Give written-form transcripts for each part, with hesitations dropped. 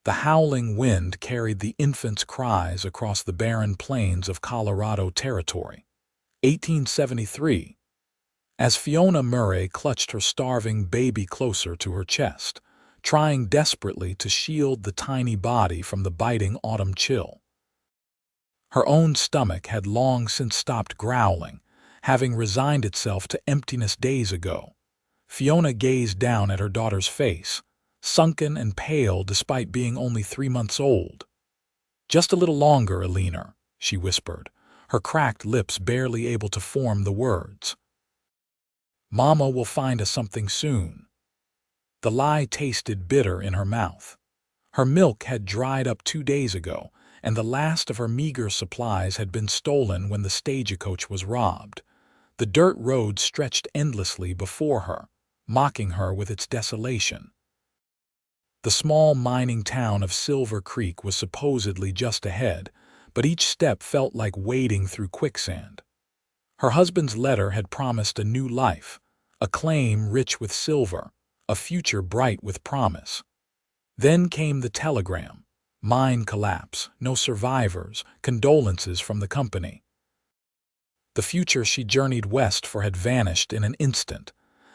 The howling wind carried the infant's cries across the barren plains of Colorado Territory. 1873. As Fiona Murray clutched her starving baby closer to her chest, trying desperately to shield the tiny body from the biting autumn chill. Her own stomach had long since stopped growling, having resigned itself to emptiness days ago. Fiona gazed down at her daughter's face, sunken and pale despite being only 3 months old. "Just a little longer, Eleanor," she whispered, her cracked lips barely able to form the words. "Mama will find us something soon." The lie tasted bitter in her mouth. Her milk had dried up 2 days ago, and the last of her meager supplies had been stolen when the stagecoach was robbed. The dirt road stretched endlessly before her, mocking her with its desolation. The small mining town of Silver Creek was supposedly just ahead, but each step felt like wading through quicksand. Her husband's letter had promised a new life, a claim rich with silver, a future bright with promise. Then came the telegram. Mine collapse, no survivors, condolences from the company. The future she journeyed west for had vanished in an instant.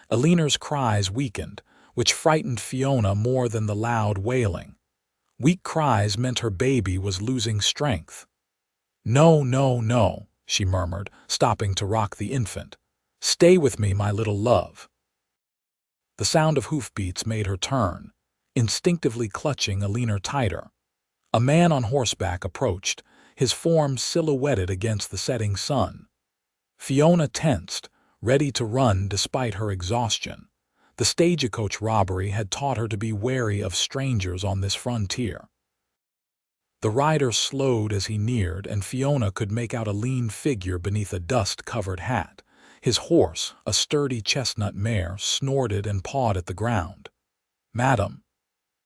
Eleanor's cries weakened, which frightened Fiona more than the loud wailing. Weak cries meant her baby was losing strength. "No, no, no," she murmured, stopping to rock the infant. "Stay with me, my little love." The sound of hoofbeats made her turn, instinctively clutching Eleanor tighter. A man on horseback approached, his form silhouetted against the setting sun. Fiona tensed, ready to run despite her exhaustion. The stagecoach robbery had taught her to be wary of strangers on this frontier. The rider slowed as he neared, and Fiona could make out a lean figure beneath a dust-covered hat. His horse, a sturdy chestnut mare, snorted and pawed at the ground. "Madam."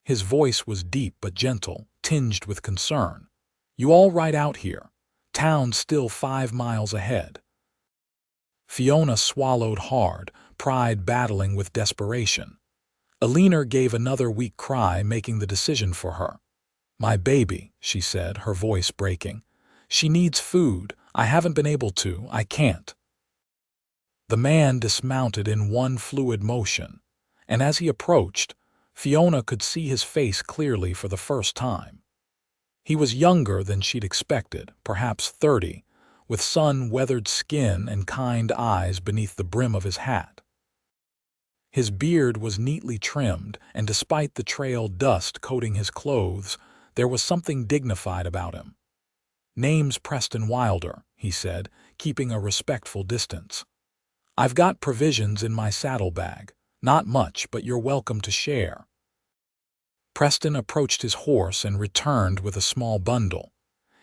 His voice was deep but gentle, tinged with concern. "You all right out here? Town's still 5 miles ahead." Fiona swallowed hard, pride battling with desperation. Eleanor gave another weak cry, making the decision for her. "My baby," she said, her voice breaking. "She needs food. I haven't been able to. I can't." The man dismounted in one fluid motion, and as he approached, Fiona could see his face clearly for the first time. He was younger than she'd expected, perhaps 30, with sun-weathered skin and kind eyes beneath the brim of his hat. His beard was neatly trimmed, and despite the trail dust coating his clothes, there was something dignified about him. "Name's Preston Wilder," he said, keeping a respectful distance. "I've got provisions in my saddlebag. Not much, but you're welcome to share." Preston approached his horse and returned with a small bundle.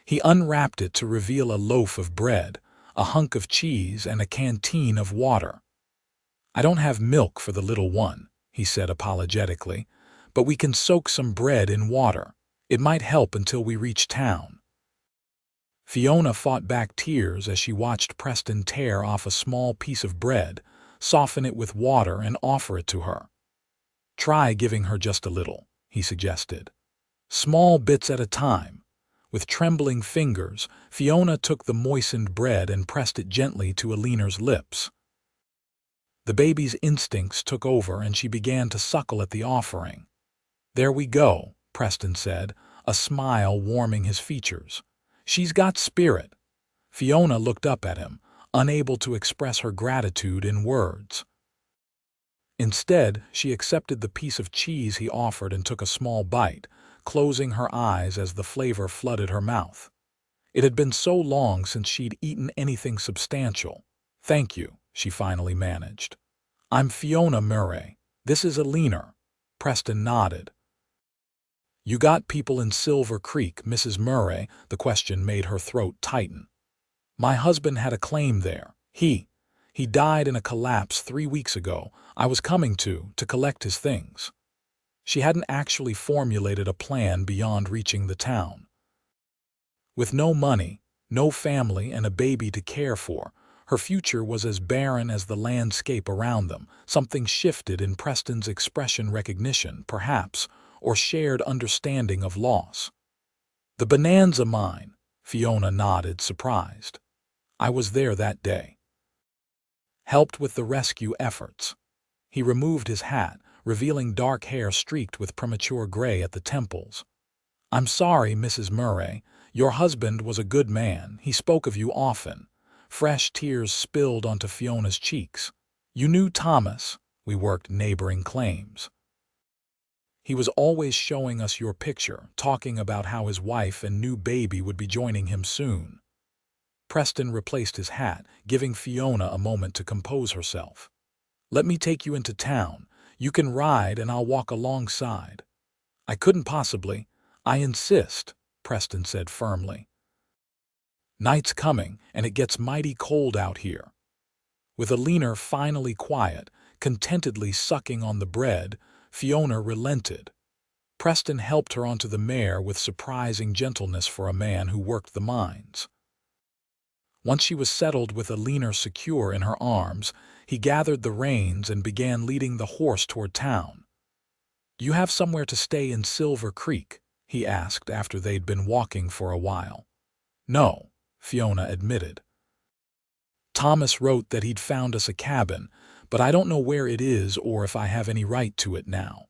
He unwrapped it to reveal a loaf of bread, a hunk of cheese, and a canteen of water. "I don't have milk for the little one," he said apologetically, "but we can soak some bread in water. It might help until we reach town." Fiona fought back tears as she watched Preston tear off a small piece of bread, soften it with water, and offer it to her. "Try giving her just a little," he suggested. "Small bits at a time." With trembling fingers, Fiona took the moistened bread and pressed it gently to Eleanor's lips. The baby's instincts took over and she began to suckle at the offering. "There we go," Preston said, a smile warming his features. "She's got spirit." Fiona looked up at him, unable to express her gratitude in words. Instead, she accepted the piece of cheese he offered and took a small bite, closing her eyes as the flavor flooded her mouth. It had been so long since she'd eaten anything substantial. "Thank you," she finally managed. "I'm Fiona Murray. This is Eleanor." Preston nodded. "You got people in Silver Creek, Mrs. Murray?" The question made her throat tighten. "My husband had a claim there. He died in a collapse 3 weeks ago. I was coming to collect his things." She hadn't actually formulated a plan beyond reaching the town. With no money, no family, and a baby to care for, her future was as barren as the landscape around them. Something shifted in Preston's expression recognition, perhaps, or shared understanding of loss. "The Bonanza mine," Fiona nodded, surprised. "I was there that day. Helped with the rescue efforts." He removed his hat, revealing dark hair streaked with premature gray at the temples. "I'm sorry, Mrs. Murray. Your husband was a good man. He spoke of you often." Fresh tears spilled onto Fiona's cheeks. "You knew Thomas." We worked neighboring claims. "He was always showing us your picture, talking about how his wife and new baby would be joining him soon." Preston replaced his hat, giving Fiona a moment to compose herself. "Let me take you into town. You can ride and I'll walk alongside." "I couldn't possibly." "I insist," Preston said firmly. "Night's coming, and it gets mighty cold out here." With Eleanor finally quiet, contentedly sucking on the bread, Fiona relented. Preston helped her onto the mare with surprising gentleness for a man who worked the mines. Once she was settled with Eleanor secure in her arms, he gathered the reins and began leading the horse toward town. "Do you have somewhere to stay in Silver Creek?" he asked after they'd been walking for a while. "No," Fiona admitted. "Thomas wrote that he'd found us a cabin, but I don't know where it is or if I have any right to it now."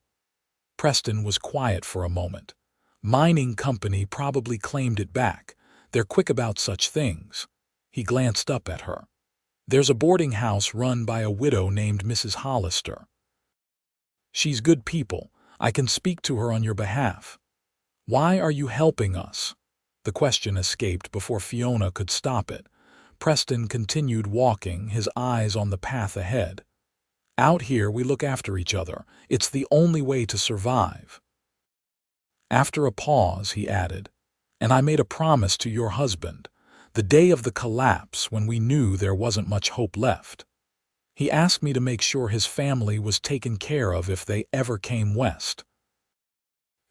Preston was quiet for a moment. "Mining company probably claimed it back. They're quick about such things." He glanced up at her. "There's a boarding house run by a widow named Mrs. Hollister. She's good people. I can speak to her on your behalf." "Why are you helping us?" The question escaped before Fiona could stop it. Preston continued walking, his eyes on the path ahead. "Out here we look after each other. It's the only way to survive." After a pause, he added, "And I made a promise to your husband. The day of the collapse, when we knew there wasn't much hope left. He asked me to make sure his family was taken care of if they ever came west."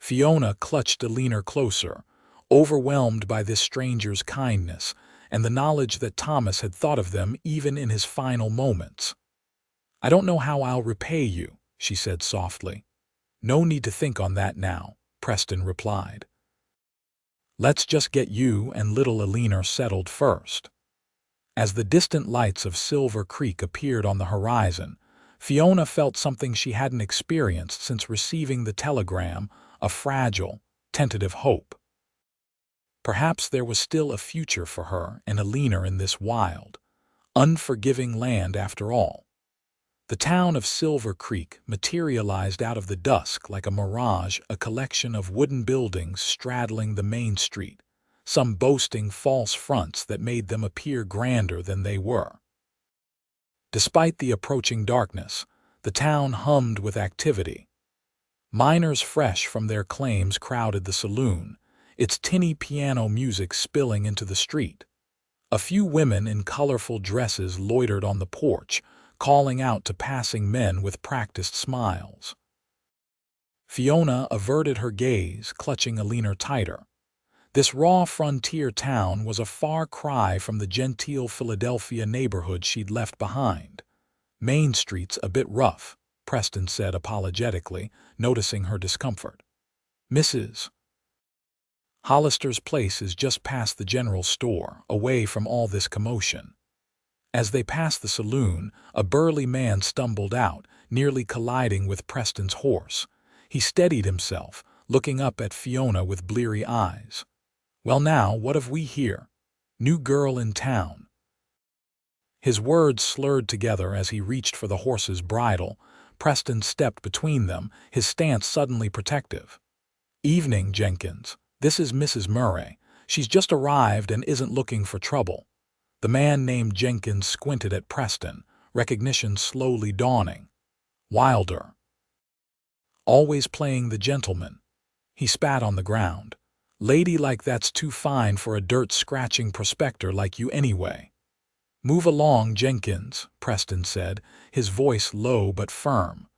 Fiona clutched Eleanor closer, overwhelmed by this stranger's kindness and the knowledge that Thomas had thought of them even in his final moments. "I don't know how I'll repay you," she said softly. "No need to think on that now," Preston replied. "Let's just get you and little Eleanor settled first." As the distant lights of Silver Creek appeared on the horizon, Fiona felt something she hadn't experienced since receiving the telegram, a fragile, tentative hope. Perhaps there was still a future for her and Eleanor in this wild, unforgiving land after all. The town of Silver Creek materialized out of the dusk like a mirage, a collection of wooden buildings straddling the main street, some boasting false fronts that made them appear grander than they were. Despite the approaching darkness, the town hummed with activity. Miners fresh from their claims crowded the saloon, its tinny piano music spilling into the street. A few women in colorful dresses loitered on the porch, calling out to passing men with practiced smiles. Fiona averted her gaze, clutching Eleanor tighter. This raw frontier town was a far cry from the genteel Philadelphia neighborhood she'd left behind. "Main Street's a bit rough," Preston said apologetically, noticing her discomfort. "Mrs. Hollister's place is just past the general store, away from all this commotion." As they passed the saloon, a burly man stumbled out, nearly colliding with Preston's horse. He steadied himself, looking up at Fiona with bleary eyes. "Well now, what have we here? New girl in town." His words slurred together as he reached for the horse's bridle. Preston stepped between them, his stance suddenly protective. "Evening, Jenkins. This is Mrs. Murray. She's just arrived and isn't looking for trouble." The man named Jenkins squinted at Preston, recognition slowly dawning. "Wilder. Always playing the gentleman." He spat on the ground. "Lady like that's too fine for a dirt-scratching prospector like you anyway." "Move along, Jenkins," Preston said, his voice low but firm.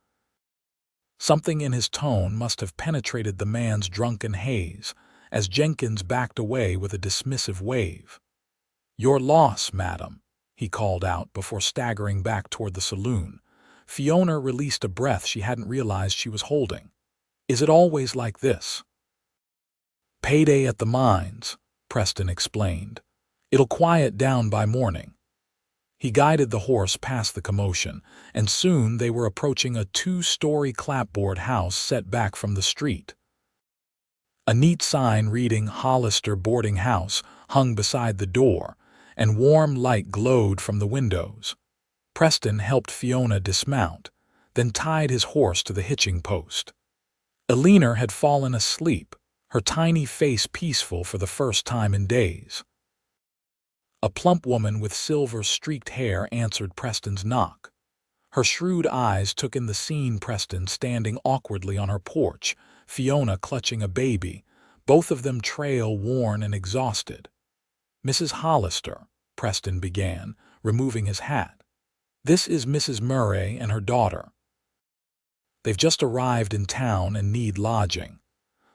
Something in his tone must have penetrated the man's drunken haze, as Jenkins backed away with a dismissive wave. "Your loss, madam," he called out before staggering back toward the saloon. Fiona released a breath she hadn't realized she was holding. Is it always like this? Payday at the mines, Preston explained. It'll quiet down by morning. He guided the horse past the commotion, and soon they were approaching a 2-story clapboard house set back from the street. A neat sign reading Hollister Boarding House hung beside the door, and warm light glowed from the windows. Preston helped Fiona dismount, then tied his horse to the hitching post. Eleanor had fallen asleep, her tiny face peaceful for the first time in days. A plump woman with silver-streaked hair answered Preston's knock. Her shrewd eyes took in the scene: Preston standing awkwardly on her porch, Fiona clutching a baby, both of them trail-worn and exhausted. "Mrs. Hollister," Preston began, removing his hat. "This is Mrs. Murray and her daughter. They've just arrived in town and need lodging."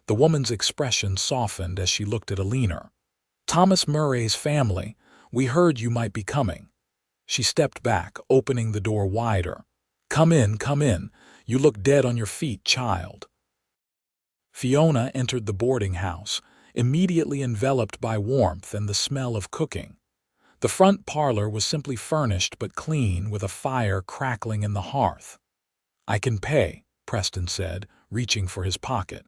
The woman's expression softened as she looked at Eleanor. "Thomas Murray's family. We heard you might be coming." She stepped back, opening the door wider. Come in. You look dead on your feet, child." Fiona entered the boarding house, immediately enveloped by warmth and the smell of cooking. The front parlor was simply furnished but clean, with a fire crackling in the hearth. "I can pay," Preston said, reaching for his pocket.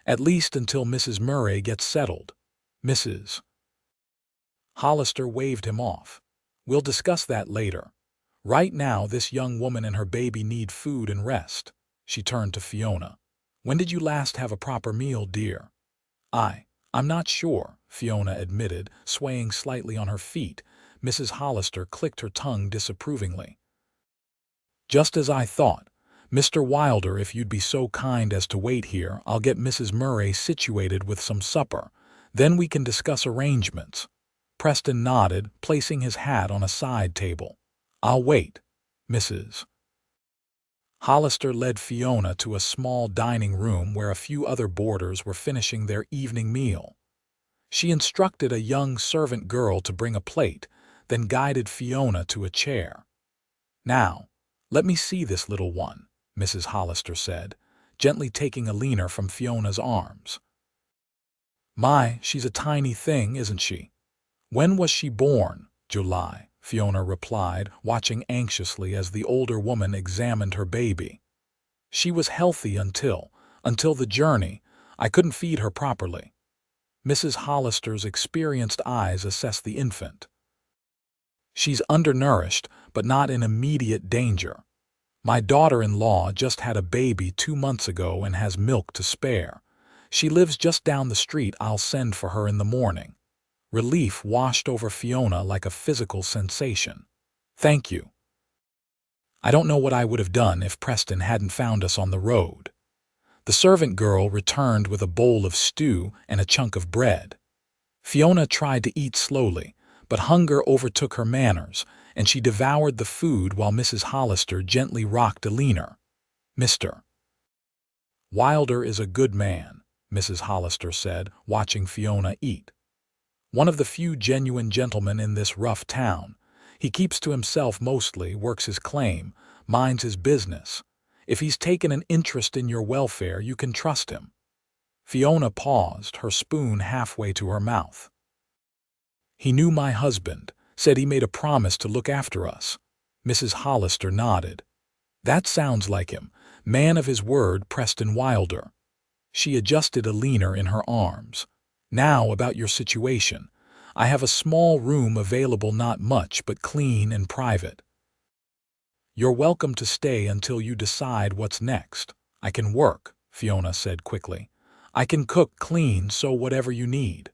"At least until Mrs. Murray gets settled." "Mrs. Hollister waved him off. "We'll discuss that later. Right now, this young woman and her baby need food and rest." She turned to Fiona. "When did you last have a proper meal, dear?" I'm not sure," Fiona admitted, swaying slightly on her feet. Mrs. Hollister clicked her tongue disapprovingly. "Just as I thought. Mr. Wilder, if you'd be so kind as to wait here, I'll get Mrs. Murray situated with some supper. Then we can discuss arrangements." Preston nodded, placing his hat on a side table. "I'll wait." Mrs. Hollister led Fiona to a small dining room where a few other boarders were finishing their evening meal. She instructed a young servant girl to bring a plate, then guided Fiona to a chair. "Now, let me see this little one," Mrs. Hollister said, gently taking Eleanor from Fiona's arms. "My, she's a tiny thing, isn't she?" "When was she born?" "July," Fiona replied, watching anxiously as the older woman examined her baby. "She was healthy until the journey. I couldn't feed her properly." Mrs. Hollister's experienced eyes assessed the infant. "She's undernourished, but not in immediate danger. My daughter-in-law just had a baby 2 months ago and has milk to spare. She lives just down the street. I'll send for her in the morning." Relief washed over Fiona like a physical sensation. "Thank you. I don't know what I would have done if Preston hadn't found us on the road." The servant girl returned with a bowl of stew and a chunk of bread. Fiona tried to eat slowly, but hunger overtook her manners, and she devoured the food while Mrs. Hollister gently rocked Eleanor. "Mr. Wilder is a good man," Mrs. Hollister said, watching Fiona eat. "One of the few genuine gentlemen in this rough town. He keeps to himself mostly, works his claim, minds his business. If he's taken an interest in your welfare, you can trust him." Fiona paused, her spoon halfway to her mouth. "He knew my husband, said he made a promise to look after us." Mrs. Hollister nodded. "That sounds like him. Man of his word, Preston Wilder." She adjusted Eleanor in her arms. "Now about your situation. I have a small room available, not much, but clean and private. You're welcome to stay until you decide what's next." "I can work," Fiona said quickly. "I can cook, clean, so whatever you need."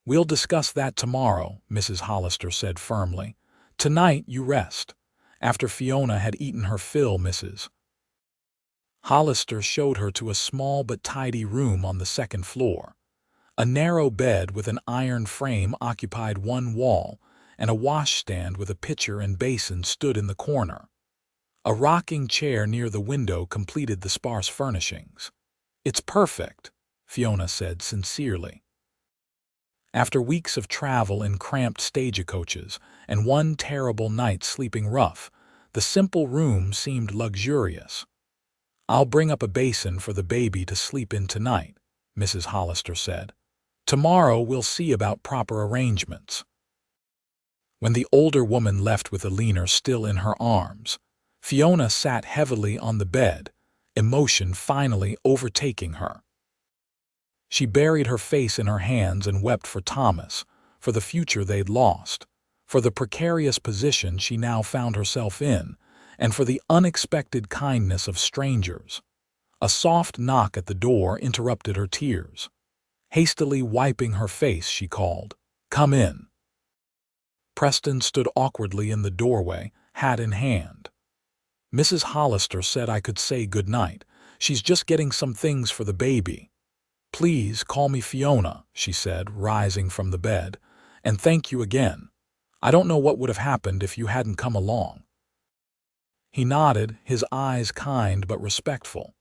"We'll discuss that tomorrow," Mrs. Hollister said firmly. "Tonight you rest." After Fiona had eaten her fill, Mrs. Hollister showed her to a small but tidy room on the second floor. A narrow bed with an iron frame occupied one wall, and a washstand with a pitcher and basin stood in the corner. A rocking chair near the window completed the sparse furnishings. "It's perfect," Fiona said sincerely. After weeks of travel in cramped stagecoaches and one terrible night sleeping rough, the simple room seemed luxurious. "I'll bring up a basin for the baby to sleep in tonight," Mrs. Hollister said. "Tomorrow we'll see about proper arrangements." When the older woman left with Eleanor still in her arms, Fiona sat heavily on the bed, emotion finally overtaking her. She buried her face in her hands and wept for Thomas, for the future they'd lost, for the precarious position she now found herself in, and for the unexpected kindness of strangers. A soft knock at the door interrupted her tears. Hastily wiping her face, she called, "Come in." Preston stood awkwardly in the doorway, hat in hand. "Mrs. Hollister said I could say good night. She's just getting some things for the baby." "Please call me Fiona," she said, rising from the bed. "And thank you again. I don't know what would have happened if you hadn't come along." He nodded, his eyes kind but respectful.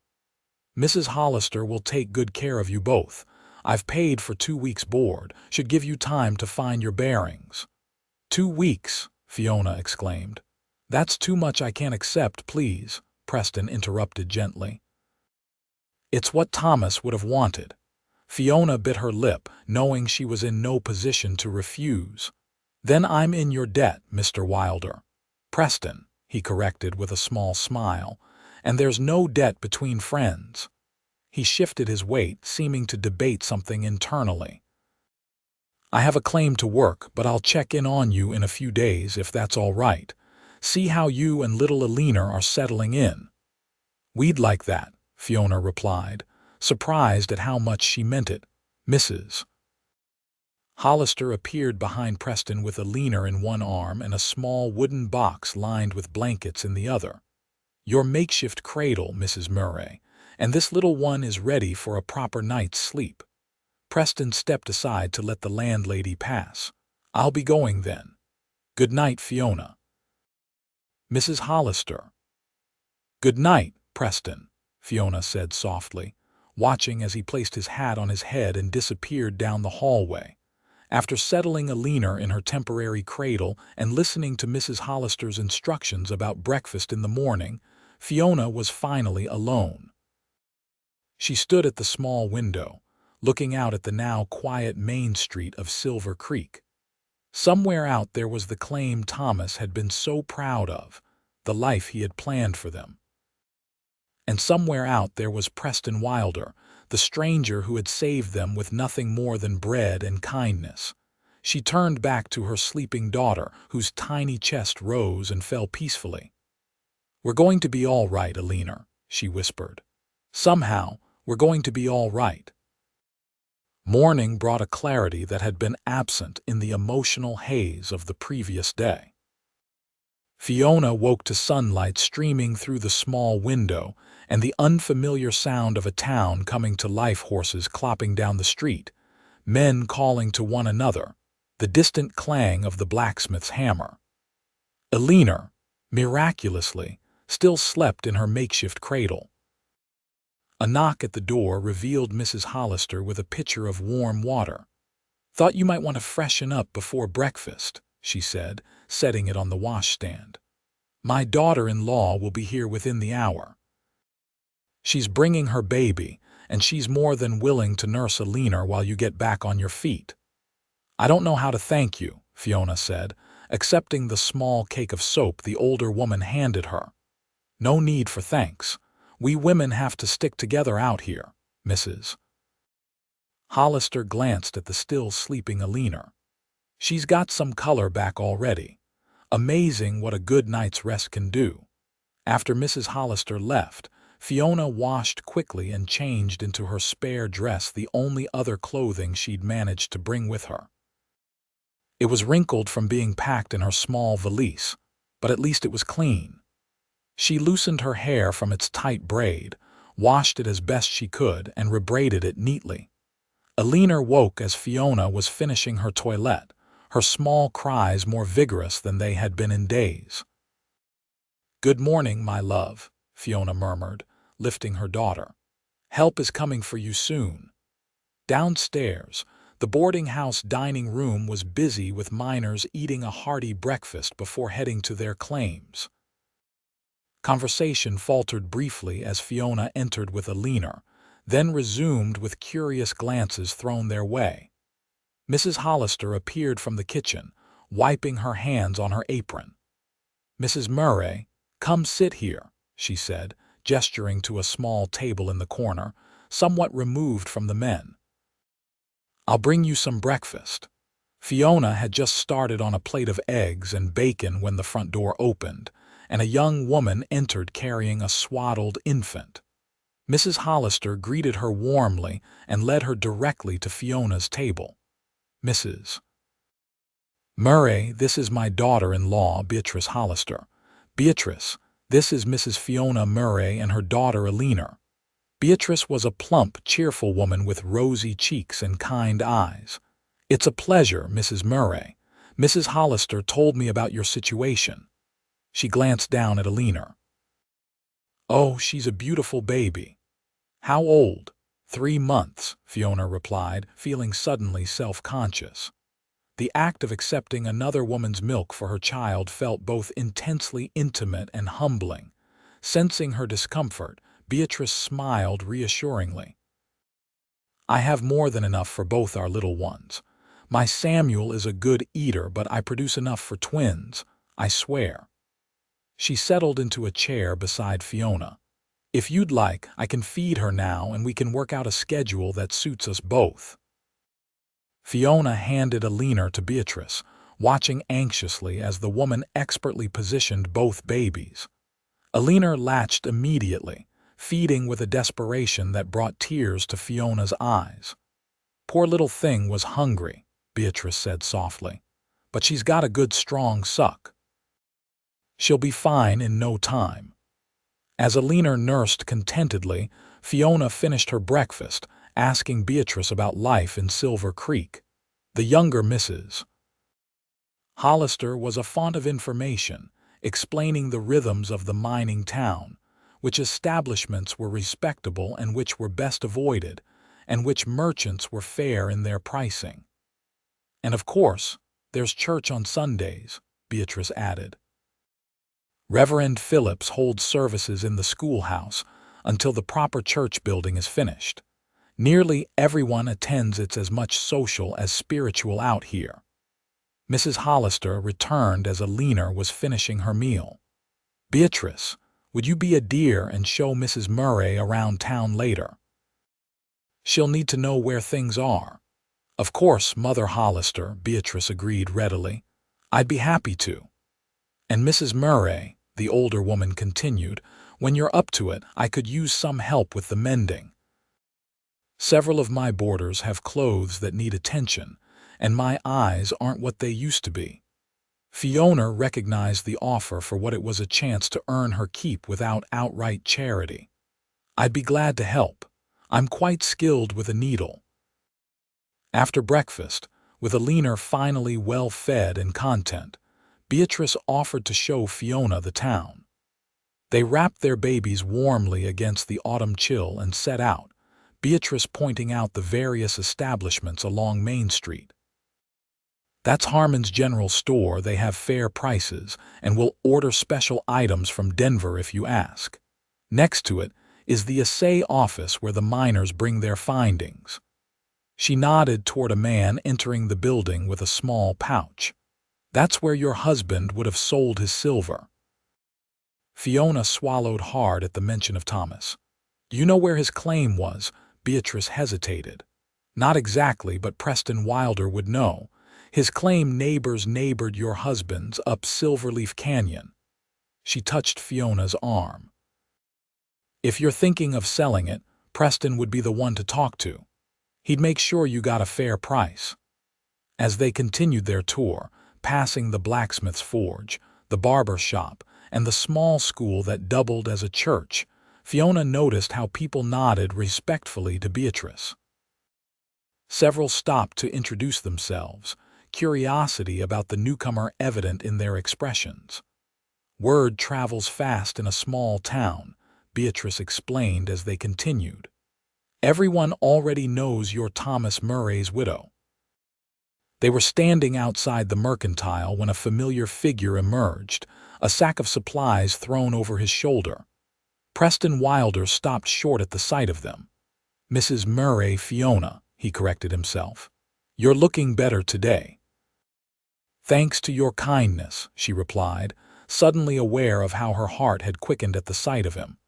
"Mrs. Hollister will take good care of you both. I've paid for 2 weeks' board, should give you time to find your bearings." 2 weeks, Fiona exclaimed. "That's too much. I can't accept, please," Preston interrupted gently. "It's what Thomas would have wanted." Fiona bit her lip, knowing she was in no position to refuse. "Then I'm in your debt, Mr. Wilder." "Preston," he corrected with a small smile, "and there's no debt between friends." He shifted his weight, seeming to debate something internally. "I have a claim to work, but I'll check in on you in a few days if that's all right. See how you and little Eleanor are settling in." "We'd like that," Fiona replied, surprised at how much she meant it. Mrs. Hollister appeared behind Preston with Eleanor in one arm and a small wooden box lined with blankets in the other. "Your makeshift cradle, Mrs. Murray, and this little one is ready for a proper night's sleep." Preston stepped aside to let the landlady pass. "I'll be going then. Good night, Fiona." "Mrs. Hollister." "Good night, Preston," Fiona said softly, watching as he placed his hat on his head and disappeared down the hallway. After settling Eleanor in her temporary cradle and listening to Mrs. Hollister's instructions about breakfast in the morning, Fiona was finally alone. She stood at the small window, looking out at the now quiet main street of Silver Creek. Somewhere out there was the claim Thomas had been so proud of, the life he had planned for them. And somewhere out there was Preston Wilder, the stranger who had saved them with nothing more than bread and kindness. She turned back to her sleeping daughter, whose tiny chest rose and fell peacefully. "We're going to be all right, Eleanor," she whispered. "Somehow, we're going to be all right." Morning brought a clarity that had been absent in the emotional haze of the previous day. Fiona woke to sunlight streaming through the small window and the unfamiliar sound of a town coming to life, horses clopping down the street, men calling to one another, the distant clang of the blacksmith's hammer. Eleanor, miraculously, still slept in her makeshift cradle. A knock at the door revealed Mrs. Hollister with a pitcher of warm water. "Thought you might want to freshen up before breakfast," she said, setting it on the washstand. "My daughter-in-law will be here within the hour. She's bringing her baby, and she's more than willing to nurse Eleanor while you get back on your feet." "I don't know how to thank you," Fiona said, accepting the small cake of soap the older woman handed her. "No need for thanks. We women have to stick together out here, Mrs. Hollister glanced at the still sleeping Eleanor. "She's got some color back already. Amazing what a good night's rest can do." After Mrs. Hollister left, Fiona washed quickly and changed into her spare dress, the only other clothing she'd managed to bring with her. It was wrinkled from being packed in her small valise, but at least it was clean. She loosened her hair from its tight braid, washed it as best she could, and rebraided it neatly. Eleanor woke as Fiona was finishing her toilette, her small cries more vigorous than they had been in days. "Good morning, my love," Fiona murmured, lifting her daughter. "Help is coming for you soon." Downstairs, the boarding house dining room was busy with miners eating a hearty breakfast before heading to their claims. Conversation faltered briefly as Fiona entered with Eleanor, then resumed with curious glances thrown their way. Mrs. Hollister appeared from the kitchen, wiping her hands on her apron. "Mrs. Murray, come sit here," she said, gesturing to a small table in the corner, somewhat removed from the men. "I'll bring you some breakfast." Fiona had just started on a plate of eggs and bacon when the front door opened, and a young woman entered carrying a swaddled infant. Mrs. Hollister greeted her warmly and led her directly to Fiona's table. "Mrs. Murray, this is my daughter-in-law, Beatrice Hollister. Beatrice, this is Mrs. Fiona Murray and her daughter Eleanor." Beatrice was a plump, cheerful woman with rosy cheeks and kind eyes. "It's a pleasure, Mrs. Murray. Mrs. Hollister told me about your situation." She glanced down at Eleanor. "Oh, she's a beautiful baby." "How old?" 3 months, Fiona replied, feeling suddenly self-conscious. The act of accepting another woman's milk for her child felt both intensely intimate and humbling. Sensing her discomfort, Beatrice smiled reassuringly. "I have more than enough for both our little ones. My Samuel is a good eater, but I produce enough for twins, I swear." She settled into a chair beside Fiona. "If you'd like, I can feed her now and we can work out a schedule that suits us both." Fiona handed Eleanor to Beatrice, watching anxiously as the woman expertly positioned both babies. Eleanor latched immediately, feeding with a desperation that brought tears to Fiona's eyes. "Poor little thing was hungry," Beatrice said softly, "but she's got a good strong suck. She'll be fine in no time." As Eleanor nursed contentedly, Fiona finished her breakfast, asking Beatrice about life in Silver Creek. The younger Mrs. Hollister was a font of information, explaining the rhythms of the mining town, which establishments were respectable and which were best avoided, and which merchants were fair in their pricing. "And of course, there's church on Sundays," Beatrice added. "Reverend Phillips holds services in the schoolhouse until the proper church building is finished. Nearly everyone attends. It's as much social as spiritual out here." Mrs. Hollister returned as Eleanor was finishing her meal. "Beatrice, would you be a dear and show Mrs. Murray around town later? She'll need to know where things are." "Of course, Mother Hollister," Beatrice agreed readily. "I'd be happy to." "And Mrs. Murray," the older woman continued, "when you're up to it, I could use some help with the mending. Several of my boarders have clothes that need attention, and my eyes aren't what they used to be." Fiona recognized the offer for what it was, a chance to earn her keep without outright charity. "I'd be glad to help. I'm quite skilled with a needle." After breakfast, with Eleanor finally well-fed and content, Beatrice offered to show Fiona the town. They wrapped their babies warmly against the autumn chill and set out, Beatrice pointing out the various establishments along Main Street. "That's Harmon's General Store. They have fair prices, and will order special items from Denver if you ask. Next to it is the assay office where the miners bring their findings." She nodded toward a man entering the building with a small pouch. "That's where your husband would have sold his silver." Fiona swallowed hard at the mention of Thomas. "Do you know where his claim was?" Beatrice hesitated. "Not exactly, but Preston Wilder would know. His claim neighbored your husband's up Silverleaf Canyon." She touched Fiona's arm. "If you're thinking of selling it, Preston would be the one to talk to. He'd make sure you got a fair price." As they continued their tour, passing the blacksmith's forge, the barber shop, and the small school that doubled as a church, Fiona noticed how people nodded respectfully to Beatrice. Several stopped to introduce themselves, curiosity about the newcomer evident in their expressions. "Word travels fast in a small town," Beatrice explained as they continued. "Everyone already knows you're Thomas Murray's widow." They were standing outside the mercantile when a familiar figure emerged, a sack of supplies thrown over his shoulder. Preston Wilder stopped short at the sight of them. "Mrs. Murray, Fiona," he corrected himself. "You're looking better today." "Thanks to your kindness," she replied, suddenly aware of how her heart had quickened at the sight of him.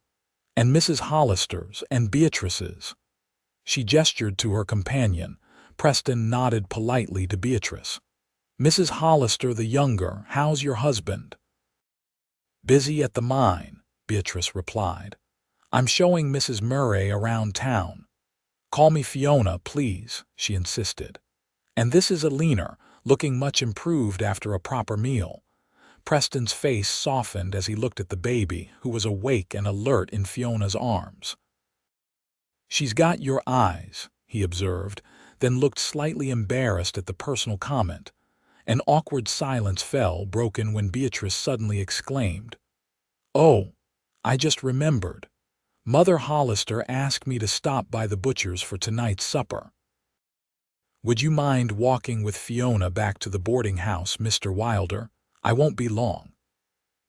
"And Mrs. Hollister's and Beatrice's." She gestured to her companion. Preston nodded politely to Beatrice. "Mrs. Hollister the younger, how's your husband?" "Busy at the mine," Beatrice replied. "I'm showing Mrs. Murray around town." "Call me Fiona, please," she insisted. "And this is Eleanor, looking much improved after a proper meal." Preston's face softened as he looked at the baby, who was awake and alert in Fiona's arms. "She's got your eyes," he observed, then looked slightly embarrassed at the personal comment. An awkward silence fell, broken when Beatrice suddenly exclaimed, "Oh, I just remembered. Mother Hollister asked me to stop by the butcher's for tonight's supper. Would you mind walking with Fiona back to the boarding house, Mr. Wilder? I won't be long."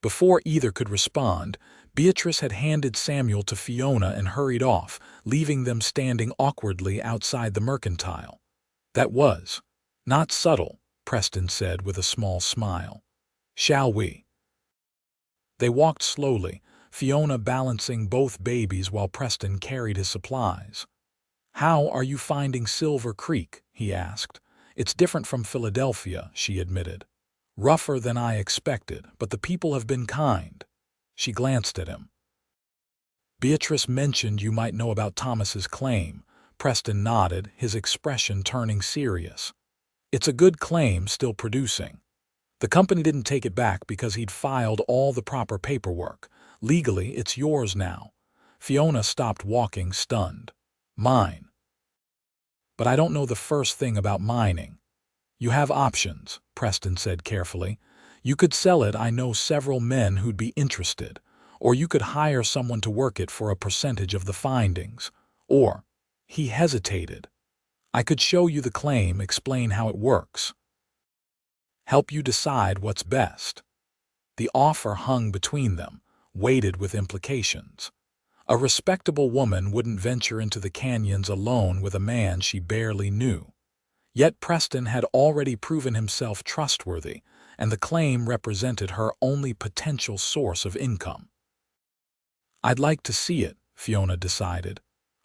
Before either could respond, Beatrice had handed Samuel to Fiona and hurried off, leaving them standing awkwardly outside the mercantile. "That was not subtle," Preston said with a small smile. "Shall we?" They walked slowly, Fiona balancing both babies while Preston carried his supplies. "How are you finding Silver Creek?" he asked. "It's different from Philadelphia," she admitted. "Rougher than I expected, but the people have been kind." She glanced at him. "Beatrice mentioned you might know about Thomas's claim." Preston nodded, his expression turning serious. "It's a good claim, still producing. The company didn't take it back because he'd filed all the proper paperwork. Legally, it's yours now." Fiona stopped walking, stunned. "Mine? But I don't know the first thing about mining." "You have options," Preston said carefully. "You could sell it. I know several men who'd be interested. Or you could hire someone to work it for a percentage of the findings. Or," he hesitated, "I could show you the claim, explain how it works. Help you decide what's best." The offer hung between them, weighted with implications. A respectable woman wouldn't venture into the canyons alone with a man she barely knew. Yet Preston had already proven himself trustworthy, and the claim represented her only potential source of income. "I'd like to see it," Fiona decided.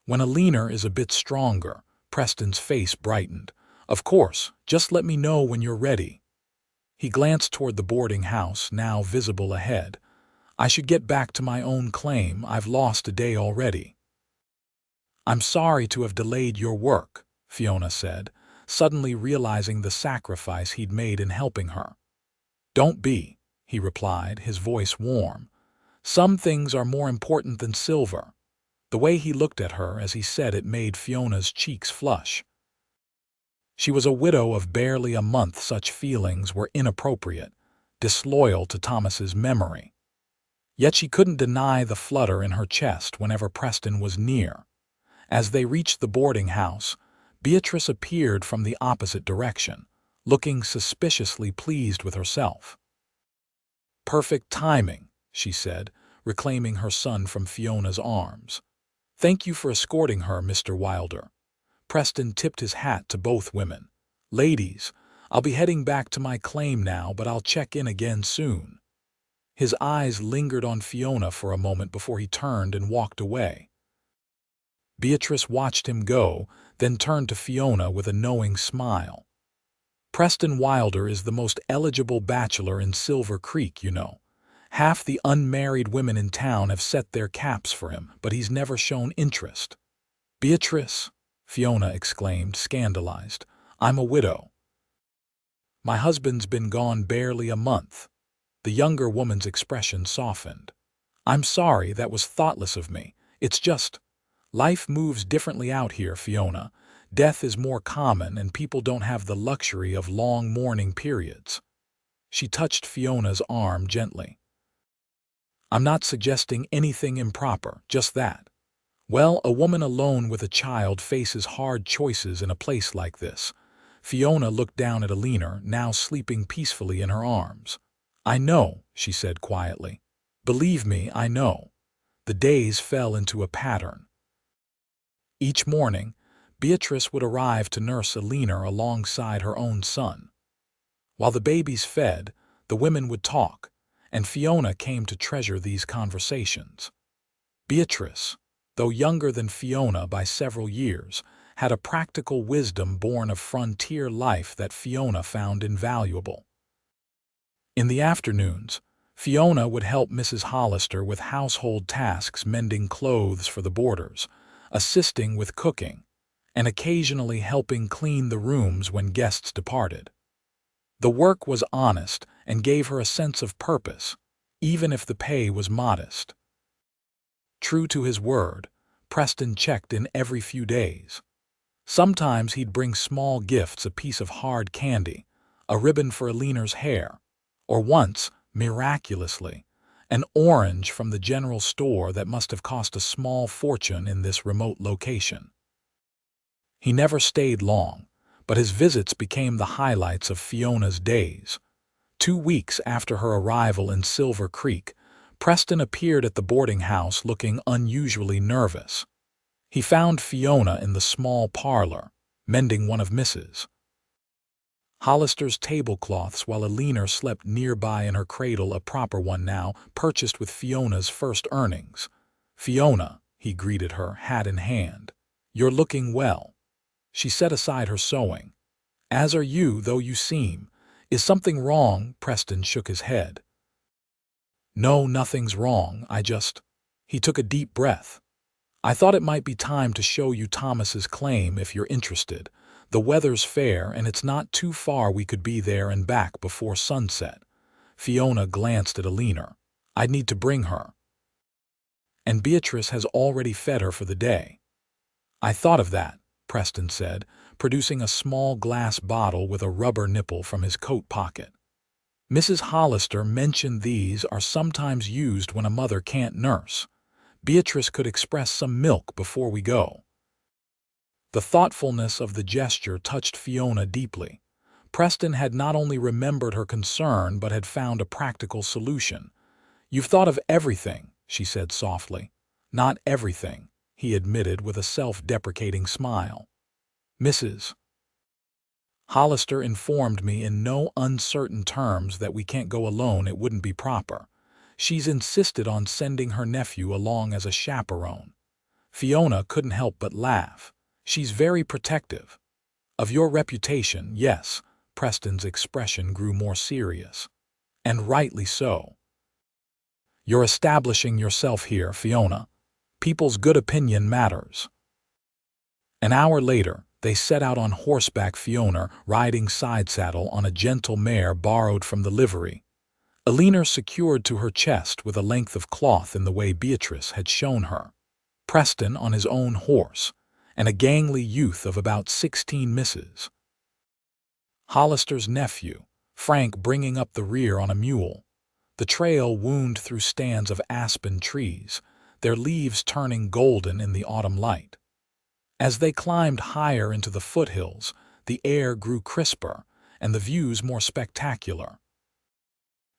"When Eleanor is a bit stronger." Preston's face brightened. "Of course, just let me know when you're ready." He glanced toward the boarding house, now visible ahead. "I should get back to my own claim. I've lost a day already." "I'm sorry to have delayed your work," Fiona said, suddenly realizing the sacrifice he'd made in helping her. "Don't be," he replied, his voice warm. "Some things are more important than silver." The way he looked at her as he said it made Fiona's cheeks flush. She was a widow of barely a month. Such feelings were inappropriate, disloyal to Thomas's memory. Yet she couldn't deny the flutter in her chest whenever Preston was near. As they reached the boarding house, Beatrice appeared from the opposite direction, looking suspiciously pleased with herself. "Perfect timing," she said, reclaiming her son from Fiona's arms. "Thank you for escorting her, Mr. Wilder." Preston tipped his hat to both women. "Ladies, I'll be heading back to my claim now, but I'll check in again soon." His eyes lingered on Fiona for a moment before he turned and walked away. Beatrice watched him go, then turned to Fiona with a knowing smile. "Preston Wilder is the most eligible bachelor in Silver Creek, you know. Half the unmarried women in town have set their caps for him, but he's never shown interest." "Beatrice!" Fiona exclaimed, scandalized. "I'm a widow. My husband's been gone barely a month." The younger woman's expression softened. "I'm sorry, that was thoughtless of me. It's just, life moves differently out here, Fiona. Death is more common and people don't have the luxury of long mourning periods." She touched Fiona's arm gently. "I'm not suggesting anything improper, just that. Well, a woman alone with a child faces hard choices in a place like this." Fiona looked down at Eleanor, now sleeping peacefully in her arms. "I know," she said quietly. "Believe me, I know." The days fell into a pattern. Each morning, Beatrice would arrive to nurse Eleanor alongside her own son. While the babies fed, the women would talk, and Fiona came to treasure these conversations. Beatrice, though younger than Fiona by several years, had a practical wisdom born of frontier life that Fiona found invaluable. In the afternoons, Fiona would help Mrs. Hollister with household tasks, mending clothes for the boarders, assisting with cooking, and occasionally helping clean the rooms when guests departed. The work was honest and gave her a sense of purpose, even if the pay was modest. True to his word, Preston checked in every few days. Sometimes he'd bring small gifts, a piece of hard candy, a ribbon for Eleanor's hair, or once, miraculously, an orange from the general store that must have cost a small fortune in this remote location. He never stayed long, but his visits became the highlights of Fiona's days. 2 weeks after her arrival in Silver Creek, Preston appeared at the boarding house looking unusually nervous. He found Fiona in the small parlor, mending one of Mrs. Hollister's tablecloths while Eleanor slept nearby in her cradle, a proper one now, purchased with Fiona's first earnings. "Fiona," he greeted her, hat in hand. "You're looking well." She set aside her sewing. "As are you, though you seem. Is something wrong?" Preston shook his head. "No, nothing's wrong. He took a deep breath. "I thought it might be time to show you Thomas's claim if you're interested. The weather's fair and it's not too far. We could be there and back before sunset." Fiona glanced at Eleanor. "I'd need to bring her. And Beatrice has already fed her for the day." "I thought of that," Preston said, producing a small glass bottle with a rubber nipple from his coat pocket. "Mrs. Hollister mentioned these are sometimes used when a mother can't nurse. Beatrice could express some milk before we go." The thoughtfulness of the gesture touched Fiona deeply. Preston had not only remembered her concern but had found a practical solution. "You've thought of everything," she said softly. "Not everything," he admitted with a self-deprecating smile. "Mrs. Hollister informed me in no uncertain terms that we can't go alone. It wouldn't be proper. She's insisted on sending her nephew along as a chaperone." Fiona couldn't help but laugh. "She's very protective." "Of your reputation, yes." Preston's expression grew more serious. "And rightly so. You're establishing yourself here, Fiona. People's good opinion matters." An hour later, they set out on horseback, Fiona riding side saddle on a gentle mare borrowed from the livery, Eleanor secured to her chest with a length of cloth in the way Beatrice had shown her, Preston on his own horse, and a gangly youth of about 16, Mrs. Hollister's nephew, Frank, bringing up the rear on a mule. The trail wound through stands of aspen trees, their leaves turning golden in the autumn light. As they climbed higher into the foothills, the air grew crisper and the views more spectacular.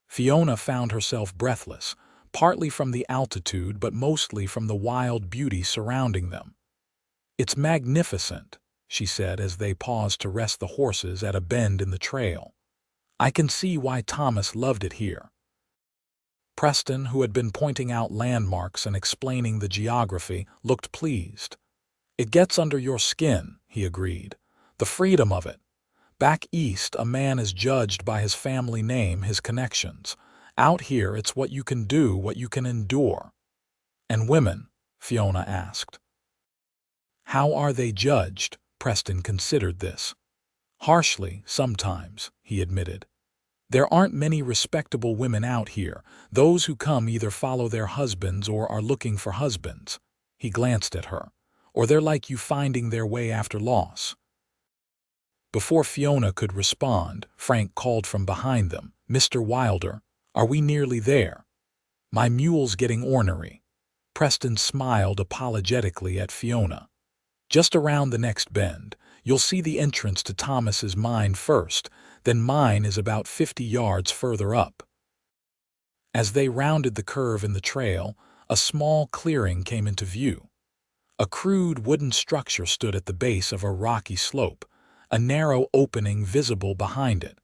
Fiona found herself breathless, partly from the altitude but mostly from the wild beauty surrounding them. "It's magnificent," she said as they paused to rest the horses at a bend in the trail. "I can see why Thomas loved it here." Preston, who had been pointing out landmarks and explaining the geography, looked pleased. "It gets under your skin," he agreed. "The freedom of it. Back east, a man is judged by his family name, his connections. Out here, it's what you can do, what you can endure." "And women?" Fiona asked. "How are they judged?" Preston considered this. "Harshly, sometimes," he admitted. "There aren't many respectable women out here. Those who come either follow their husbands or are looking for husbands." He glanced at her. "Or they're like you, finding their way after loss." Before Fiona could respond, Frank called from behind them, "Mr. Wilder, are we nearly there?" "My mule's getting ornery." Preston smiled apologetically at Fiona. "Just around the next bend. You'll see the entrance to Thomas's mine first, then mine is about 50 yards further up." As they rounded the curve in the trail, a small clearing came into view. A crude wooden structure stood at the base of a rocky slope, a narrow opening visible behind it.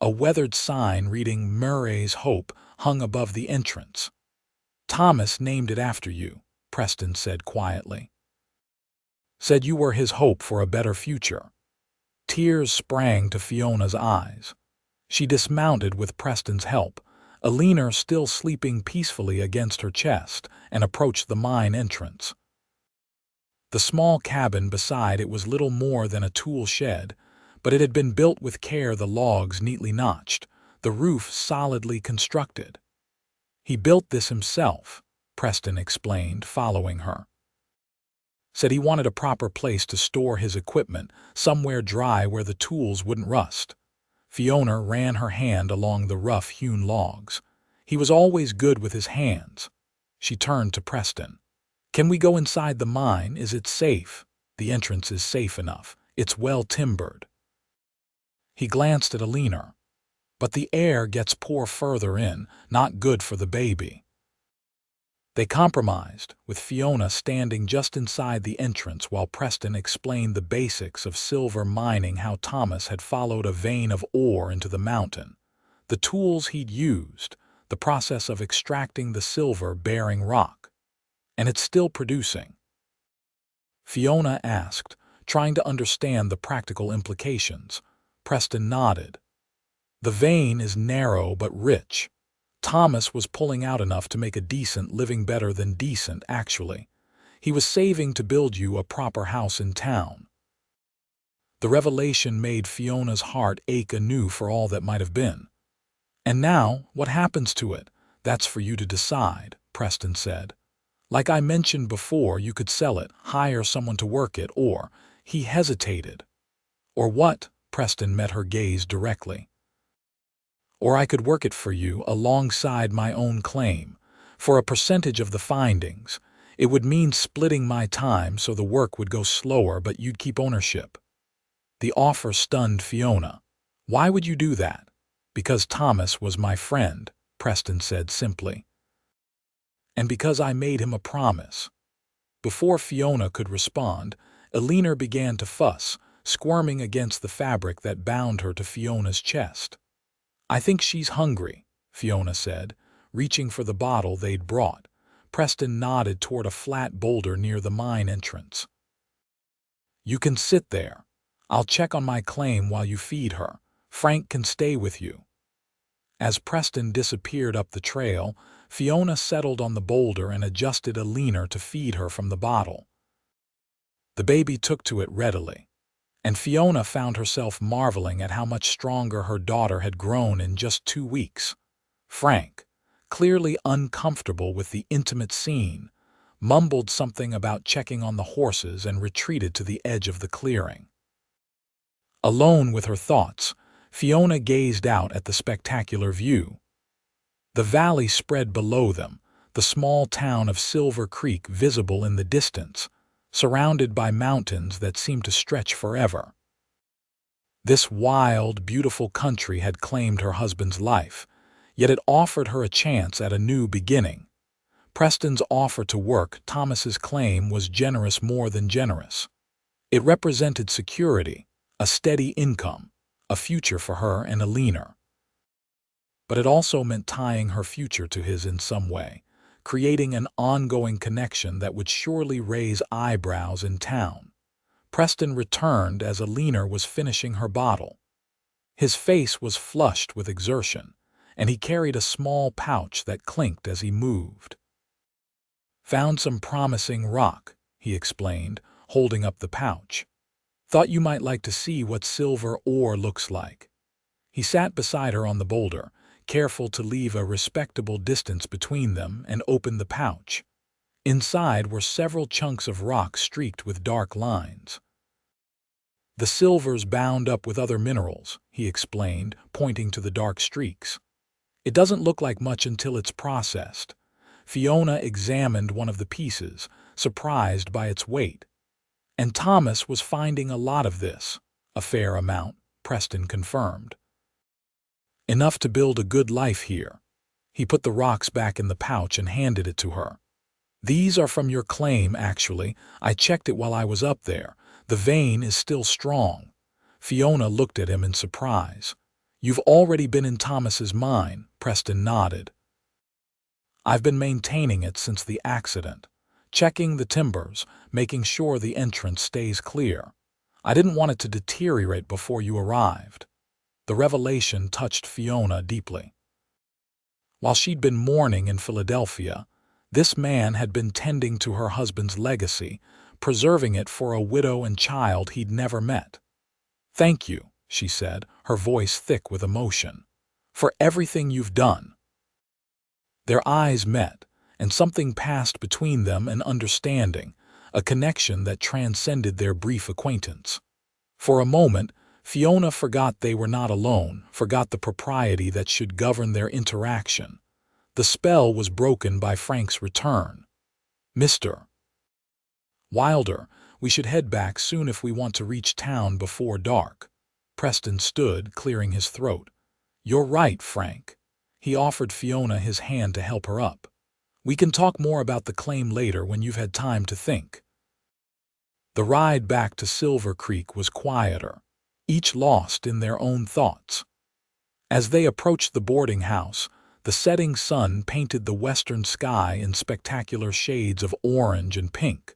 A weathered sign reading Murray's Hope hung above the entrance. "Thomas named it after you," Preston said quietly. "Said you were his hope for a better future." Tears sprang to Fiona's eyes. She dismounted with Preston's help, Eleanor still sleeping peacefully against her chest, and approached the mine entrance. The small cabin beside it was little more than a tool shed, but it had been built with care, the logs neatly notched, the roof solidly constructed. "He built this himself," Preston explained, following her. "Said he wanted a proper place to store his equipment, somewhere dry where the tools wouldn't rust." Fiona ran her hand along the rough-hewn logs. "He was always good with his hands." She turned to Preston. "Can we go inside the mine? Is it safe?" "The entrance is safe enough. It's well timbered." He glanced at Eleanor. "But the air gets poor further in, not good for the baby." They compromised, with Fiona standing just inside the entrance while Preston explained the basics of silver mining, how Thomas had followed a vein of ore into the mountain, the tools he'd used, the process of extracting the silver-bearing rock. "And it's still producing?" Fiona asked, trying to understand the practical implications. Preston nodded. "The vein is narrow but rich. Thomas was pulling out enough to make a decent living, better than decent, actually. He was saving to build you a proper house in town." The revelation made Fiona's heart ache anew for all that might have been. "And now, what happens to it? That's for you to decide," Preston said. "Like I mentioned before, you could sell it, hire someone to work it, or—" He hesitated. "Or what?" Preston met her gaze directly. "Or I could work it for you alongside my own claim, for a percentage of the findings. It would mean splitting my time so the work would go slower, but you'd keep ownership." The offer stunned Fiona. "Why would you do that?" "Because Thomas was my friend," Preston said simply. "And because I made him a promise." Before Fiona could respond, Eleanor began to fuss, squirming against the fabric that bound her to Fiona's chest. "I think she's hungry," Fiona said, reaching for the bottle they'd brought. Preston nodded toward a flat boulder near the mine entrance. "You can sit there. I'll check on my claim while you feed her. Frank can stay with you." As Preston disappeared up the trail, Fiona settled on the boulder and adjusted Eleanor to feed her from the bottle. The baby took to it readily, and Fiona found herself marveling at how much stronger her daughter had grown in just 2 weeks. Frank, clearly uncomfortable with the intimate scene, mumbled something about checking on the horses and retreated to the edge of the clearing. Alone with her thoughts, Fiona gazed out at the spectacular view. The valley spread below them, the small town of Silver Creek visible in the distance, surrounded by mountains that seemed to stretch forever. This wild, beautiful country had claimed her husband's life, yet it offered her a chance at a new beginning. Preston's offer to work Thomas's claim was generous, more than generous. It represented security, a steady income, a future for her and Eleanor. But it also meant tying her future to his in some way, creating an ongoing connection that would surely raise eyebrows in town. Preston returned as Eleanor was finishing her bottle. His face was flushed with exertion, and he carried a small pouch that clinked as he moved. "Found some promising rock," he explained, holding up the pouch. "Thought you might like to see what silver ore looks like." He sat beside her on the boulder, careful to leave a respectable distance between them, and opened the pouch. Inside were several chunks of rock streaked with dark lines. "The silver's bound up with other minerals," he explained, pointing to the dark streaks. "It doesn't look like much until it's processed." Fiona examined one of the pieces, surprised by its weight. "And Thomas was finding a lot of this." "A fair amount," Preston confirmed. "Enough to build a good life here." He put the rocks back in the pouch and handed it to her. "These are from your claim, actually. I checked it while I was up there. The vein is still strong." Fiona looked at him in surprise. "You've already been in Thomas's mine," Preston nodded. "I've been maintaining it since the accident, checking the timbers, making sure the entrance stays clear. I didn't want it to deteriorate before you arrived." The revelation touched Fiona deeply. While she'd been mourning in Philadelphia, this man had been tending to her husband's legacy, preserving it for a widow and child he'd never met. "Thank you," she said, her voice thick with emotion, "for everything you've done." Their eyes met, and something passed between them, an understanding, a connection that transcended their brief acquaintance. For a moment, Fiona forgot they were not alone, forgot the propriety that should govern their interaction. The spell was broken by Frank's return. "Mr. Wilder, we should head back soon if we want to reach town before dark." Preston stood, clearing his throat. "You're right, Frank." He offered Fiona his hand to help her up. "We can talk more about the claim later when you've had time to think." The ride back to Silver Creek was quieter, each lost in their own thoughts. As they approached the boarding house, the setting sun painted the western sky in spectacular shades of orange and pink.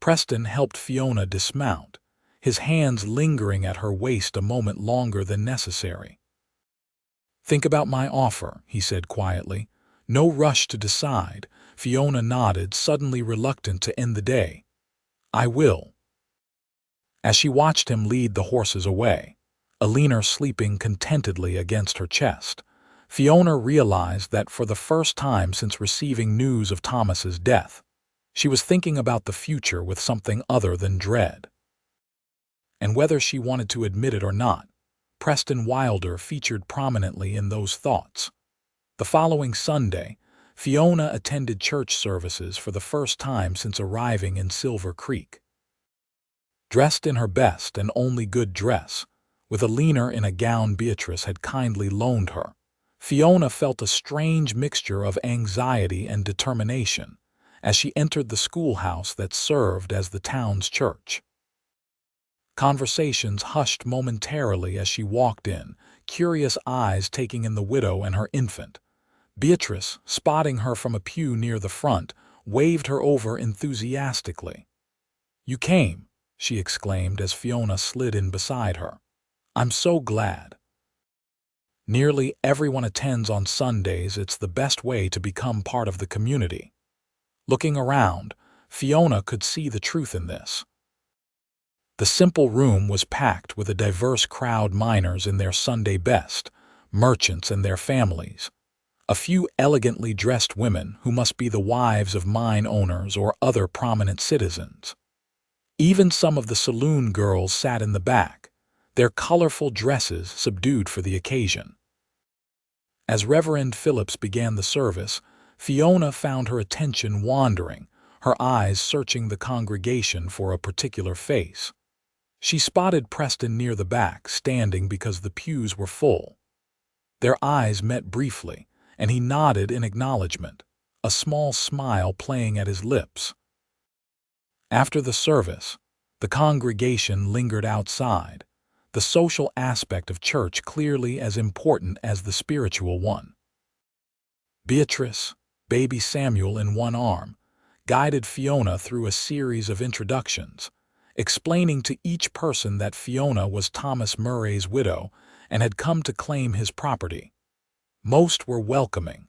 Preston helped Fiona dismount, his hands lingering at her waist a moment longer than necessary. "Think about my offer," he said quietly. "No rush to decide." Fiona nodded, suddenly reluctant to end the day. "I will." As she watched him lead the horses away, Eleanor sleeping contentedly against her chest, Fiona realized that for the first time since receiving news of Thomas's death, she was thinking about the future with something other than dread. And whether she wanted to admit it or not, Preston Wilder featured prominently in those thoughts. The following Sunday, Fiona attended church services for the first time since arriving in Silver Creek. Dressed in her best and only good dress, with Eleanor in a gown Beatrice had kindly loaned her, Fiona felt a strange mixture of anxiety and determination as she entered the schoolhouse that served as the town's church. Conversations hushed momentarily as she walked in, curious eyes taking in the widow and her infant. Beatrice, spotting her from a pew near the front, waved her over enthusiastically. "You came," she exclaimed as Fiona slid in beside her. "I'm so glad." Nearly everyone attends on Sundays. It's the best way to become part of the community. Looking around, Fiona could see the truth in this. The simple room was packed with a diverse crowd, miners in their Sunday best, merchants and their families, a few elegantly dressed women who must be the wives of mine owners or other prominent citizens. Even some of the saloon girls sat in the back, their colorful dresses subdued for the occasion. As Reverend Phillips began the service, Fiona found her attention wandering, her eyes searching the congregation for a particular face. She spotted Preston near the back, standing because the pews were full. Their eyes met briefly, and he nodded in acknowledgement, a small smile playing at his lips. After the service, the congregation lingered outside, the social aspect of church clearly as important as the spiritual one. Beatrice, baby Samuel in one arm, guided Fiona through a series of introductions, explaining to each person that Fiona was Thomas Murray's widow and had come to claim his property. Most were welcoming,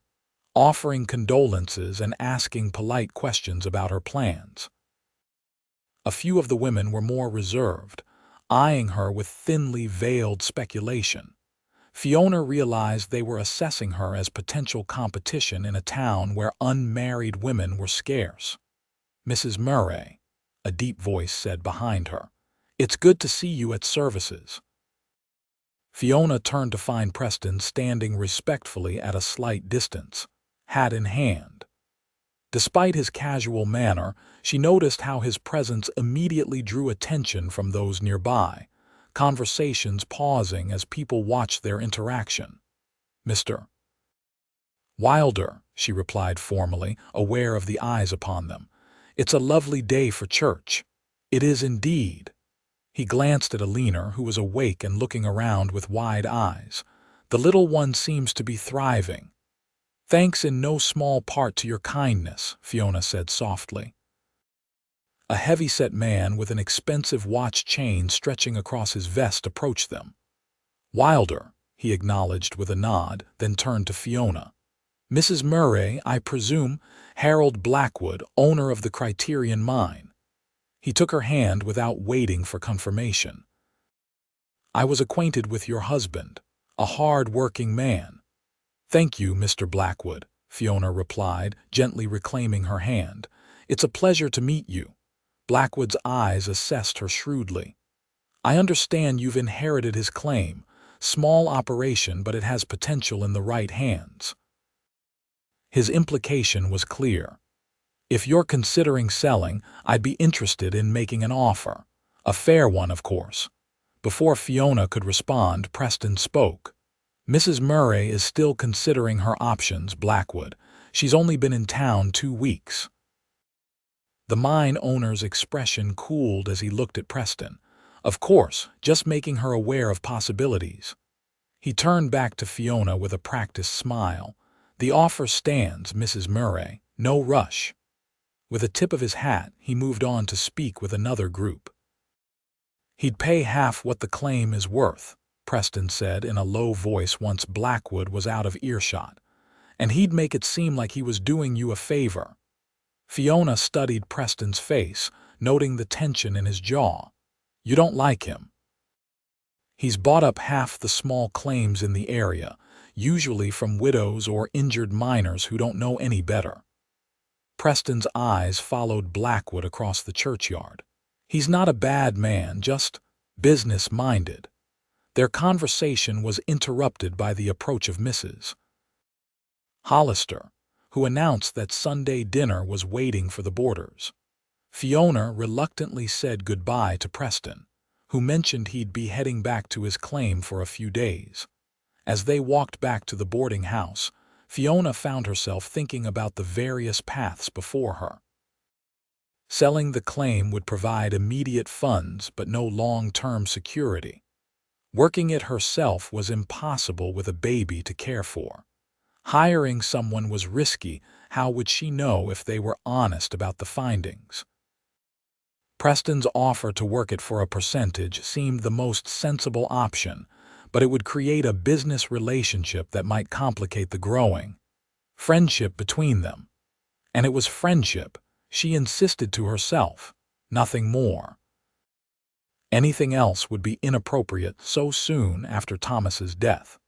offering condolences and asking polite questions about her plans. A few of the women were more reserved, eyeing her with thinly veiled speculation. Fiona realized they were assessing her as potential competition in a town where unmarried women were scarce. "Mrs. Murray," a deep voice said behind her, "it's good to see you at services." Fiona turned to find Preston standing respectfully at a slight distance, hat in hand. Despite his casual manner, she noticed how his presence immediately drew attention from those nearby, conversations pausing as people watched their interaction. "Mr. "Wilder," she replied formally, aware of the eyes upon them. "It's a lovely day for church." "It is indeed." He glanced at Eleanor, who was awake and looking around with wide eyes. "The little one seems to be thriving." "Thanks in no small part to your kindness," Fiona said softly. A heavy-set man with an expensive watch chain stretching across his vest approached them. "Wilder," he acknowledged with a nod, then turned to Fiona. "Mrs. Murray, I presume, Harold Blackwood, owner of the Criterion Mine." He took her hand without waiting for confirmation. "I was acquainted with your husband, a hard-working man." "Thank you, Mr. Blackwood," Fiona replied, gently reclaiming her hand. "It's a pleasure to meet you." Blackwood's eyes assessed her shrewdly. "I understand you've inherited his claim. Small operation, but it has potential in the right hands." His implication was clear. "If you're considering selling, I'd be interested in making an offer. A fair one, of course." Before Fiona could respond, Preston spoke. "Mrs. Murray is still considering her options, Blackwood. She's only been in town 2 weeks." The mine owner's expression cooled as he looked at Preston. Of course, just making her aware of possibilities. He turned back to Fiona with a practiced smile. "The offer stands, Mrs. Murray. No rush." With a tip of his hat, he moved on to speak with another group. "He'd pay half what the claim is worth," Preston said in a low voice once Blackwood was out of earshot. "And he'd make it seem like he was doing you a favor." Fiona studied Preston's face, noting the tension in his jaw. "You don't like him?" "He's bought up half the small claims in the area, usually from widows or injured miners who don't know any better." Preston's eyes followed Blackwood across the churchyard. "He's not a bad man, just business-minded." Their conversation was interrupted by the approach of Mrs. Hollister, who announced that Sunday dinner was waiting for the boarders. Fiona reluctantly said goodbye to Preston, who mentioned he'd be heading back to his claim for a few days. As they walked back to the boarding house, Fiona found herself thinking about the various paths before her. Selling the claim would provide immediate funds but no long-term security. Working it herself was impossible with a baby to care for. Hiring someone was risky. How would she know if they were honest about the findings? Preston's offer to work it for a percentage seemed the most sensible option, but it would create a business relationship that might complicate the growing friendship between them. And it was friendship, she insisted to herself, nothing more. Anything else would be inappropriate so soon after Thomas's death.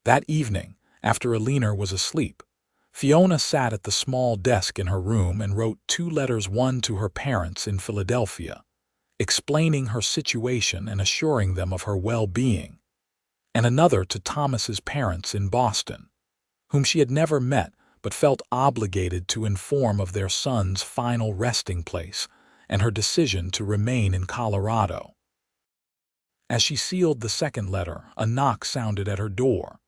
That evening, after Eleanor was asleep, Fiona sat at the small desk in her room and wrote 2 letters, one to her parents in Philadelphia, explaining her situation and assuring them of her well-being, and another to Thomas's parents in Boston, whom she had never met but felt obligated to inform of their son's final resting place and her decision to remain in Colorado. As she sealed the second letter, a knock sounded at her door.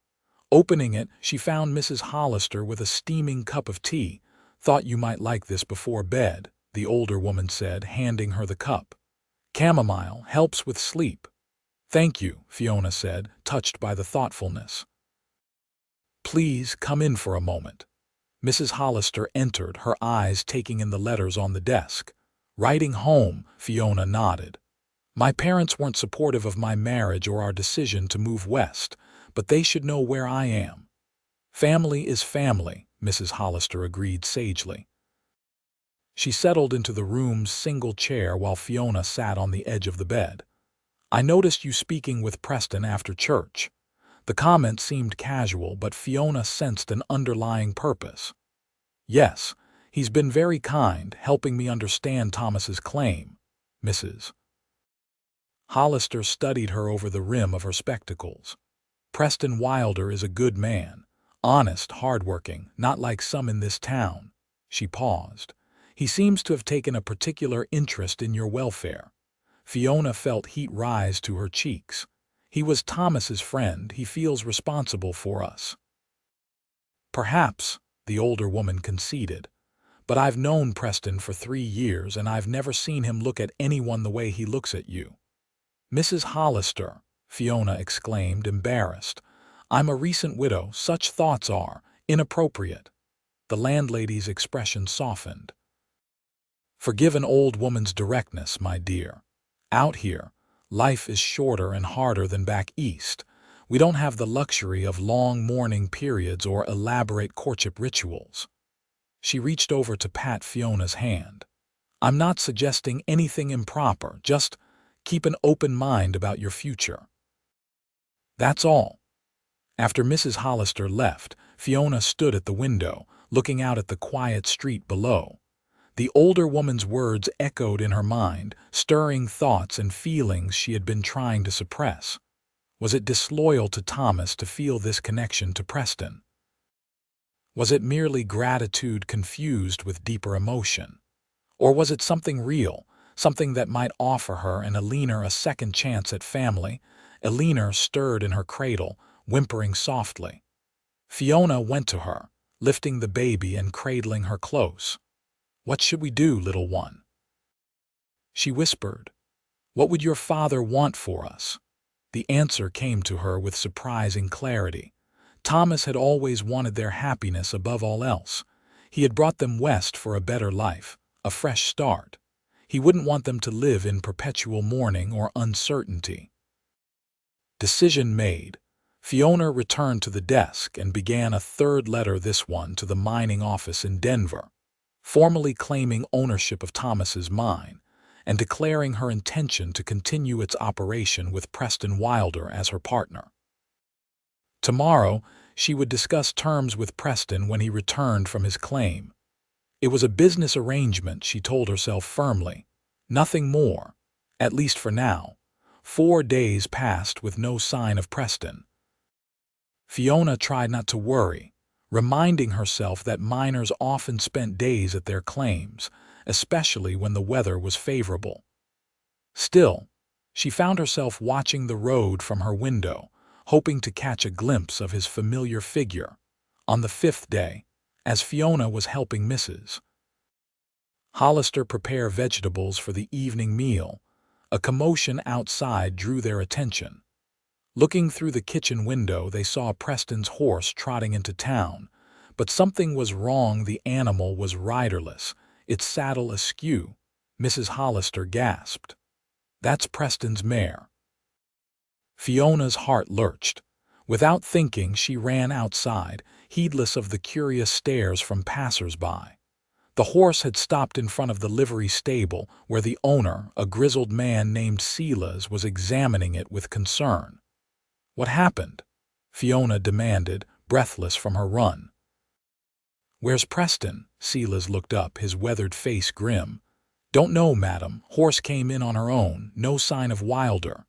Opening it, she found Mrs. Hollister with a steaming cup of tea. "Thought you might like this before bed," the older woman said, handing her the cup. "Chamomile helps with sleep." "Thank you," Fiona said, touched by the thoughtfulness. "Please come in for a moment." Mrs. Hollister entered, her eyes taking in the letters on the desk. "Writing home," Fiona nodded. "My parents weren't supportive of my marriage or our decision to move west, but they should know where I am." "Family is family," Mrs. Hollister agreed sagely. She settled into the room's single chair while Fiona sat on the edge of the bed. "I noticed you speaking with Preston after church." The comment seemed casual, but Fiona sensed an underlying purpose. "Yes, he's been very kind, helping me understand Thomas's claim." Mrs. Hollister studied her over the rim of her spectacles. "Preston Wilder is a good man. Honest, hardworking, not like some in this town." She paused. "He seems to have taken a particular interest in your welfare." Fiona felt heat rise to her cheeks. "He was Thomas's friend. He feels responsible for us." Perhaps, the older woman conceded. But I've known Preston for 3 years and I've never seen him look at anyone the way he looks at you. Mrs. Hollister, Fiona exclaimed, embarrassed. I'm a recent widow. Such thoughts are inappropriate. The landlady's expression softened. Forgive an old woman's directness, my dear. Out here, life is shorter and harder than back east. We don't have the luxury of long mourning periods or elaborate courtship rituals. She reached over to pat Fiona's hand. I'm not suggesting anything improper, just keep an open mind about your future. That's all. After Mrs. Hollister left, Fiona stood at the window, looking out at the quiet street below. The older woman's words echoed in her mind, stirring thoughts and feelings she had been trying to suppress. Was it disloyal to Thomas to feel this connection to Preston? Was it merely gratitude confused with deeper emotion? Or was it something real, something that might offer her and Eleanor a second chance at family? Eleanor stirred in her cradle, whimpering softly. Fiona went to her, lifting the baby and cradling her close. What should we do, little one? She whispered. What would your father want for us? The answer came to her with surprising clarity. Thomas had always wanted their happiness above all else. He had brought them west for a better life, a fresh start. He wouldn't want them to live in perpetual mourning or uncertainty. Decision made. Fiona returned to the desk and began a third letter, this one to the mining office in Denver, formally claiming ownership of Thomas's mine and declaring her intention to continue its operation with Preston Wilder as her partner. Tomorrow, she would discuss terms with Preston when he returned from his claim. It was a business arrangement, she told herself firmly. Nothing more, at least for now. 4 days passed with no sign of Preston. Fiona tried not to worry, reminding herself that miners often spent days at their claims, especially when the weather was favorable. Still, she found herself watching the road from her window, hoping to catch a glimpse of his familiar figure. On the 5th day, as Fiona was helping Mrs. Hollister prepare vegetables for the evening meal, a commotion outside drew their attention. Looking through the kitchen window, they saw Preston's horse trotting into town, but something was wrong. The animal was riderless, its saddle askew. Mrs. Hollister gasped. That's Preston's mare. Fiona's heart lurched. Without thinking, she ran outside, heedless of the curious stares from passers-by. The horse had stopped in front of the livery stable, where the owner, a grizzled man named Silas, was examining it with concern. What happened? Fiona demanded, breathless from her run. Where's Preston? Silas looked up, his weathered face grim. Don't know, madam. Horse came in on her own. No sign of Wilder.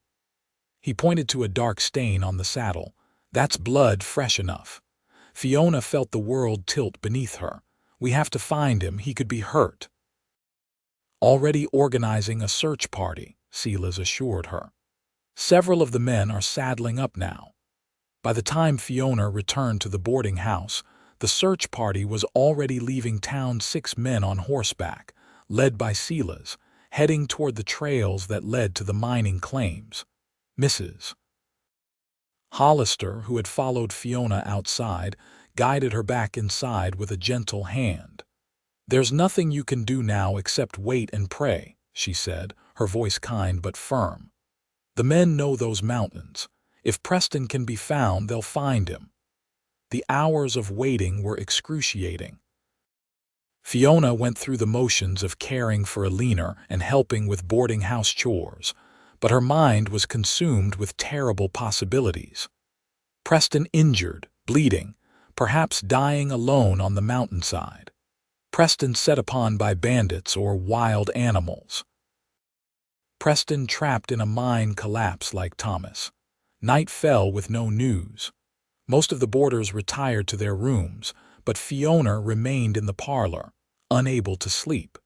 He pointed to a dark stain on the saddle. That's blood, fresh enough. Fiona felt the world tilt beneath her. We have to find him. He could be hurt. Already organizing a search party, Silas assured her. Several of the men are saddling up now. By the time Fiona returned to the boarding house, the search party was already leaving town. 6 men on horseback, led by Silas, heading toward the trails that led to the mining claims. Mrs. Hollister, who had followed Fiona outside, guided her back inside with a gentle hand. There's nothing you can do now except wait and pray, she said, her voice kind but firm. The men know those mountains. If Preston can be found, they'll find him. The hours of waiting were excruciating. Fiona went through the motions of caring for Eleanor and helping with boarding house chores, but her mind was consumed with terrible possibilities. Preston injured, bleeding, perhaps dying alone on the mountainside. Preston set upon by bandits or wild animals. Preston trapped in a mine collapse like Thomas. Night fell with no news. Most of the boarders retired to their rooms, but Fiona remained in the parlor, unable to sleep.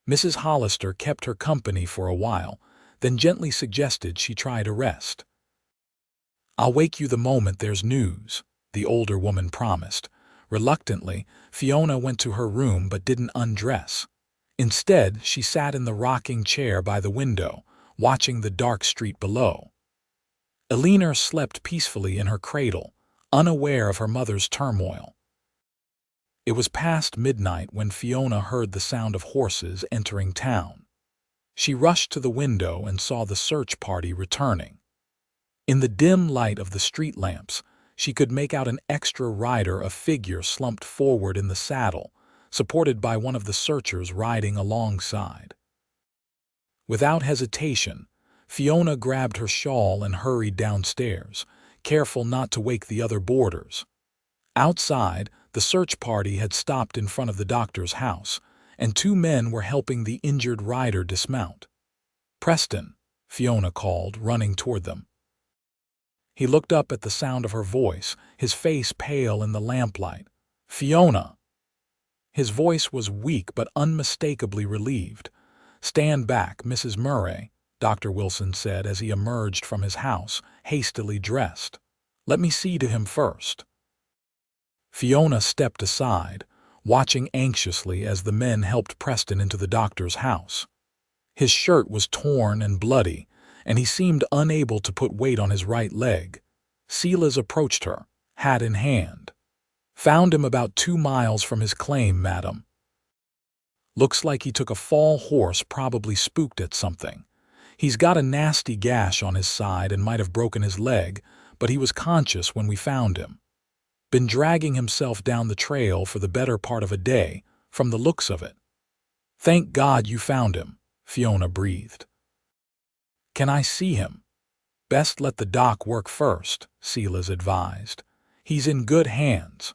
Mrs. Hollister kept her company for a while, then gently suggested she try to rest. I'll wake you the moment there's news, the older woman promised, Reluctantly, Fiona went to her room but didn't undress. Instead, she sat in the rocking chair by the window, watching the dark street below. Eleanor slept peacefully in her cradle, unaware of her mother's turmoil. It was past midnight when Fiona heard the sound of horses entering town. She rushed to the window and saw the search party returning. In the dim light of the street lamps, she could make out an extra rider, a figure slumped forward in the saddle, supported by one of the searchers riding alongside. Without hesitation, Fiona grabbed her shawl and hurried downstairs, careful not to wake the other boarders. Outside, the search party had stopped in front of the doctor's house, and two men were helping the injured rider dismount. "Preston," Fiona called, running toward them. He looked up at the sound of her voice, his face pale in the lamplight. "Fiona!" His voice was weak but unmistakably relieved. "Stand back, Mrs. Murray," Dr. Wilson said as he emerged from his house, hastily dressed. "Let me see to him first." Fiona stepped aside, watching anxiously as the men helped Preston into the doctor's house. His shirt was torn and bloody, and he seemed unable to put weight on his right leg. Silas approached her, hat in hand. "Found him about 2 miles from his claim, madam. Looks like he took a fall horse, probably spooked at something. He's got a nasty gash on his side and might have broken his leg, but he was conscious when we found him. Been dragging himself down the trail for the better part of a day, from the looks of it." "Thank God you found him," Fiona breathed. "Can I see him?" "Best let the doc work first," Silas advised. "He's in good hands."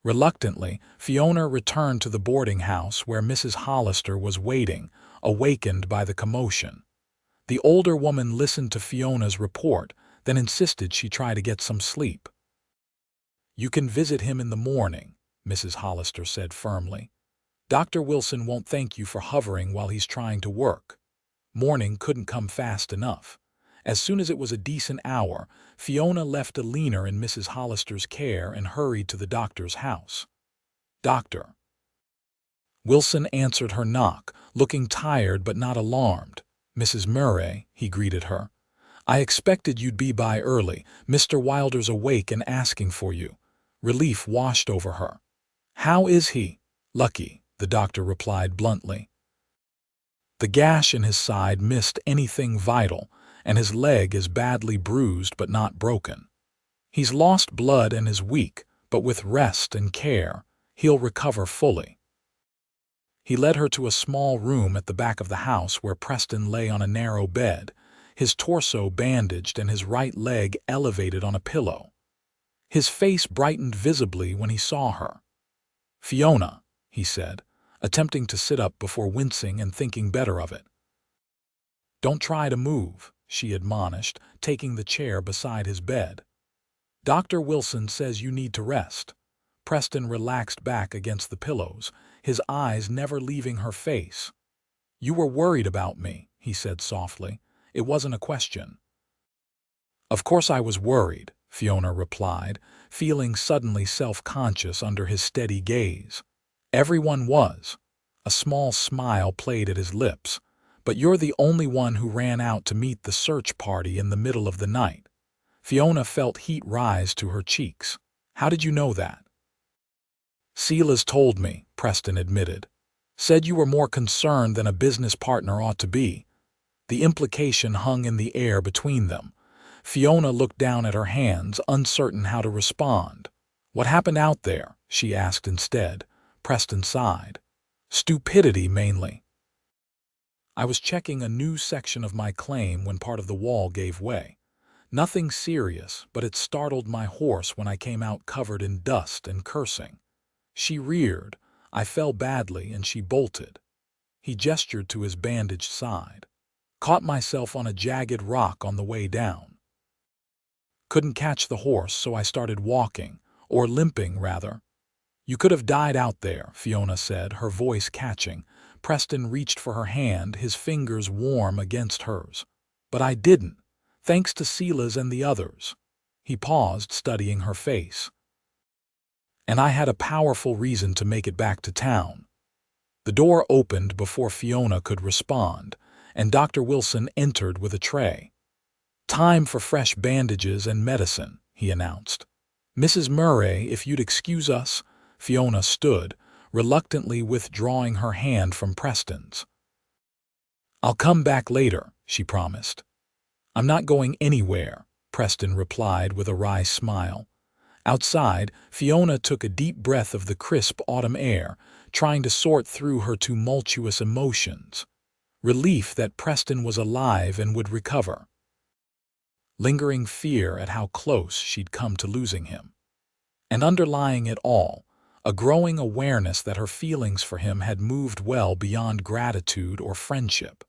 Reluctantly, Fiona returned to the boarding house where Mrs. Hollister was waiting, awakened by the commotion. The older woman listened to Fiona's report, then insisted she try to get some sleep. "You can visit him in the morning," Mrs. Hollister said firmly. "Dr. Wilson won't thank you for hovering while he's trying to work." Morning couldn't come fast enough. As soon as it was a decent hour, Fiona left Eleanor in Mrs. Hollister's care and hurried to the doctor's house. "Doctor." Wilson answered her knock, looking tired but not alarmed. "Mrs. Murray," he greeted her. "I expected you'd be by early. Mr. Wilder's awake and asking for you." Relief washed over her. "How is he?" "Lucky," the doctor replied bluntly. The gash in his side missed anything vital, and his leg is badly bruised but not broken. He's lost blood and is weak, but with rest and care, he'll recover fully. He led her to a small room at the back of the house where Preston lay on a narrow bed, his torso bandaged and his right leg elevated on a pillow. His face brightened visibly when he saw her. "Fiona," he said, attempting to sit up before wincing and thinking better of it. "Don't try to move," she admonished, taking the chair beside his bed. "Dr. Wilson says you need to rest." Preston relaxed back against the pillows, his eyes never leaving her face. "You were worried about me," he said softly. "It wasn't a question." "Of course I was worried," Fiona replied, feeling suddenly self-conscious under his steady gaze. "Everyone was." A small smile played at his lips. "But you're the only one who ran out to meet the search party in the middle of the night." Fiona felt heat rise to her cheeks. "How did you know that?" "Silas told me," Preston admitted. "Said you were more concerned than a business partner ought to be." The implication hung in the air between them. Fiona looked down at her hands, uncertain how to respond. "What happened out there?" she asked instead. Preston sighed. "Stupidity, mainly. I was checking a new section of my claim when part of the wall gave way. Nothing serious, but it startled my horse when I came out covered in dust and cursing. She reared, I fell badly, and she bolted." He gestured to his bandaged side. "Caught myself on a jagged rock on the way down. Couldn't catch the horse, so I started walking, or limping, rather." "You could have died out there," Fiona said, her voice catching. Preston reached for her hand, his fingers warm against hers. "But I didn't, thanks to Silas and the others." He paused, studying her face. And I had a powerful reason to make it back to town. The door opened before Fiona could respond, and Dr. Wilson entered with a tray. "Time for fresh bandages and medicine," he announced. "Mrs. Murray, if you'd excuse us." Fiona stood, reluctantly withdrawing her hand from Preston's. "I'll come back later," she promised. "I'm not going anywhere," Preston replied with a wry smile. Outside, Fiona took a deep breath of the crisp autumn air, trying to sort through her tumultuous emotions. Relief that Preston was alive and would recover. Lingering fear at how close she'd come to losing him. And underlying it all, a growing awareness that her feelings for him had moved well beyond gratitude or friendship.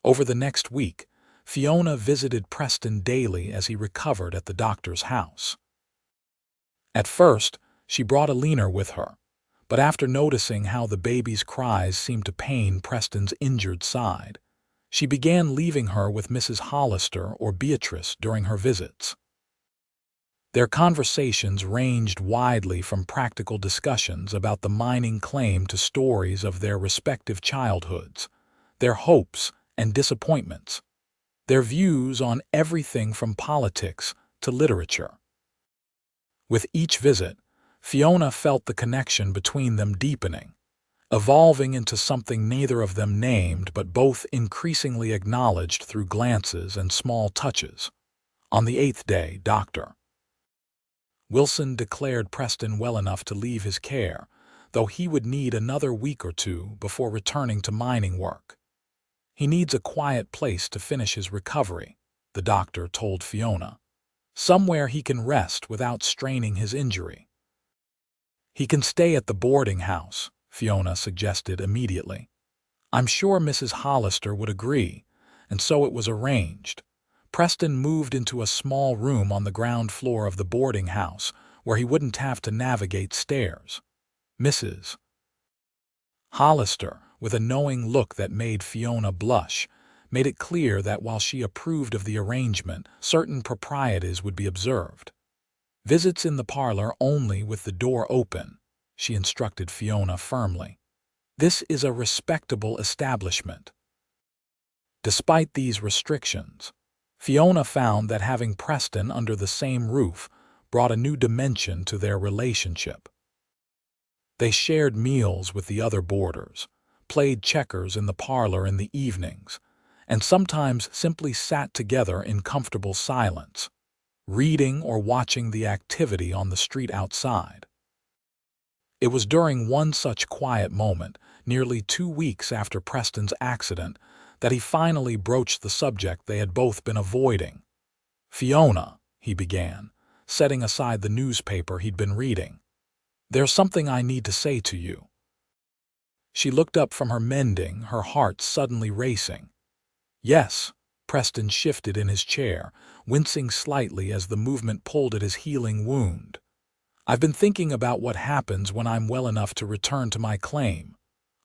Over the next week, Fiona visited Preston daily as he recovered at the doctor's house. At first, she brought Eleanor with her, but after noticing how the baby's cries seemed to pain Preston's injured side, she began leaving her with Mrs. Hollister or Beatrice during her visits. Their conversations ranged widely from practical discussions about the mining claim to stories of their respective childhoods, their hopes and disappointments, their views on everything from politics to literature. With each visit, Fiona felt the connection between them deepening, evolving into something neither of them named but both increasingly acknowledged through glances and small touches. On the 8th day, Dr. Wilson declared Preston well enough to leave his care, though he would need another week or two before returning to mining work. "He needs a quiet place to finish his recovery," the doctor told Fiona. "Somewhere he can rest without straining his injury." "He can stay at the boarding house," Fiona suggested immediately. "I'm sure Mrs. Hollister would agree," and so it was arranged. Preston moved into a small room on the ground floor of the boarding house where he wouldn't have to navigate stairs. Mrs. Hollister, with a knowing look that made Fiona blush, made it clear that while she approved of the arrangement, certain proprieties would be observed. "Visits in the parlor only with the door open," she instructed Fiona firmly. "This is a respectable establishment." Despite these restrictions, Fiona found that having Preston under the same roof brought a new dimension to their relationship. They shared meals with the other boarders, played checkers in the parlor in the evenings, and sometimes simply sat together in comfortable silence, reading or watching the activity on the street outside. It was during one such quiet moment, nearly 2 weeks after Preston's accident, that he finally broached the subject they had both been avoiding. "Fiona," he began, setting aside the newspaper he'd been reading, "there's something I need to say to you." She looked up from her mending, her heart suddenly racing. "Yes." Preston shifted in his chair, wincing slightly as the movement pulled at his healing wound. "I've been thinking about what happens when I'm well enough to return to my claim."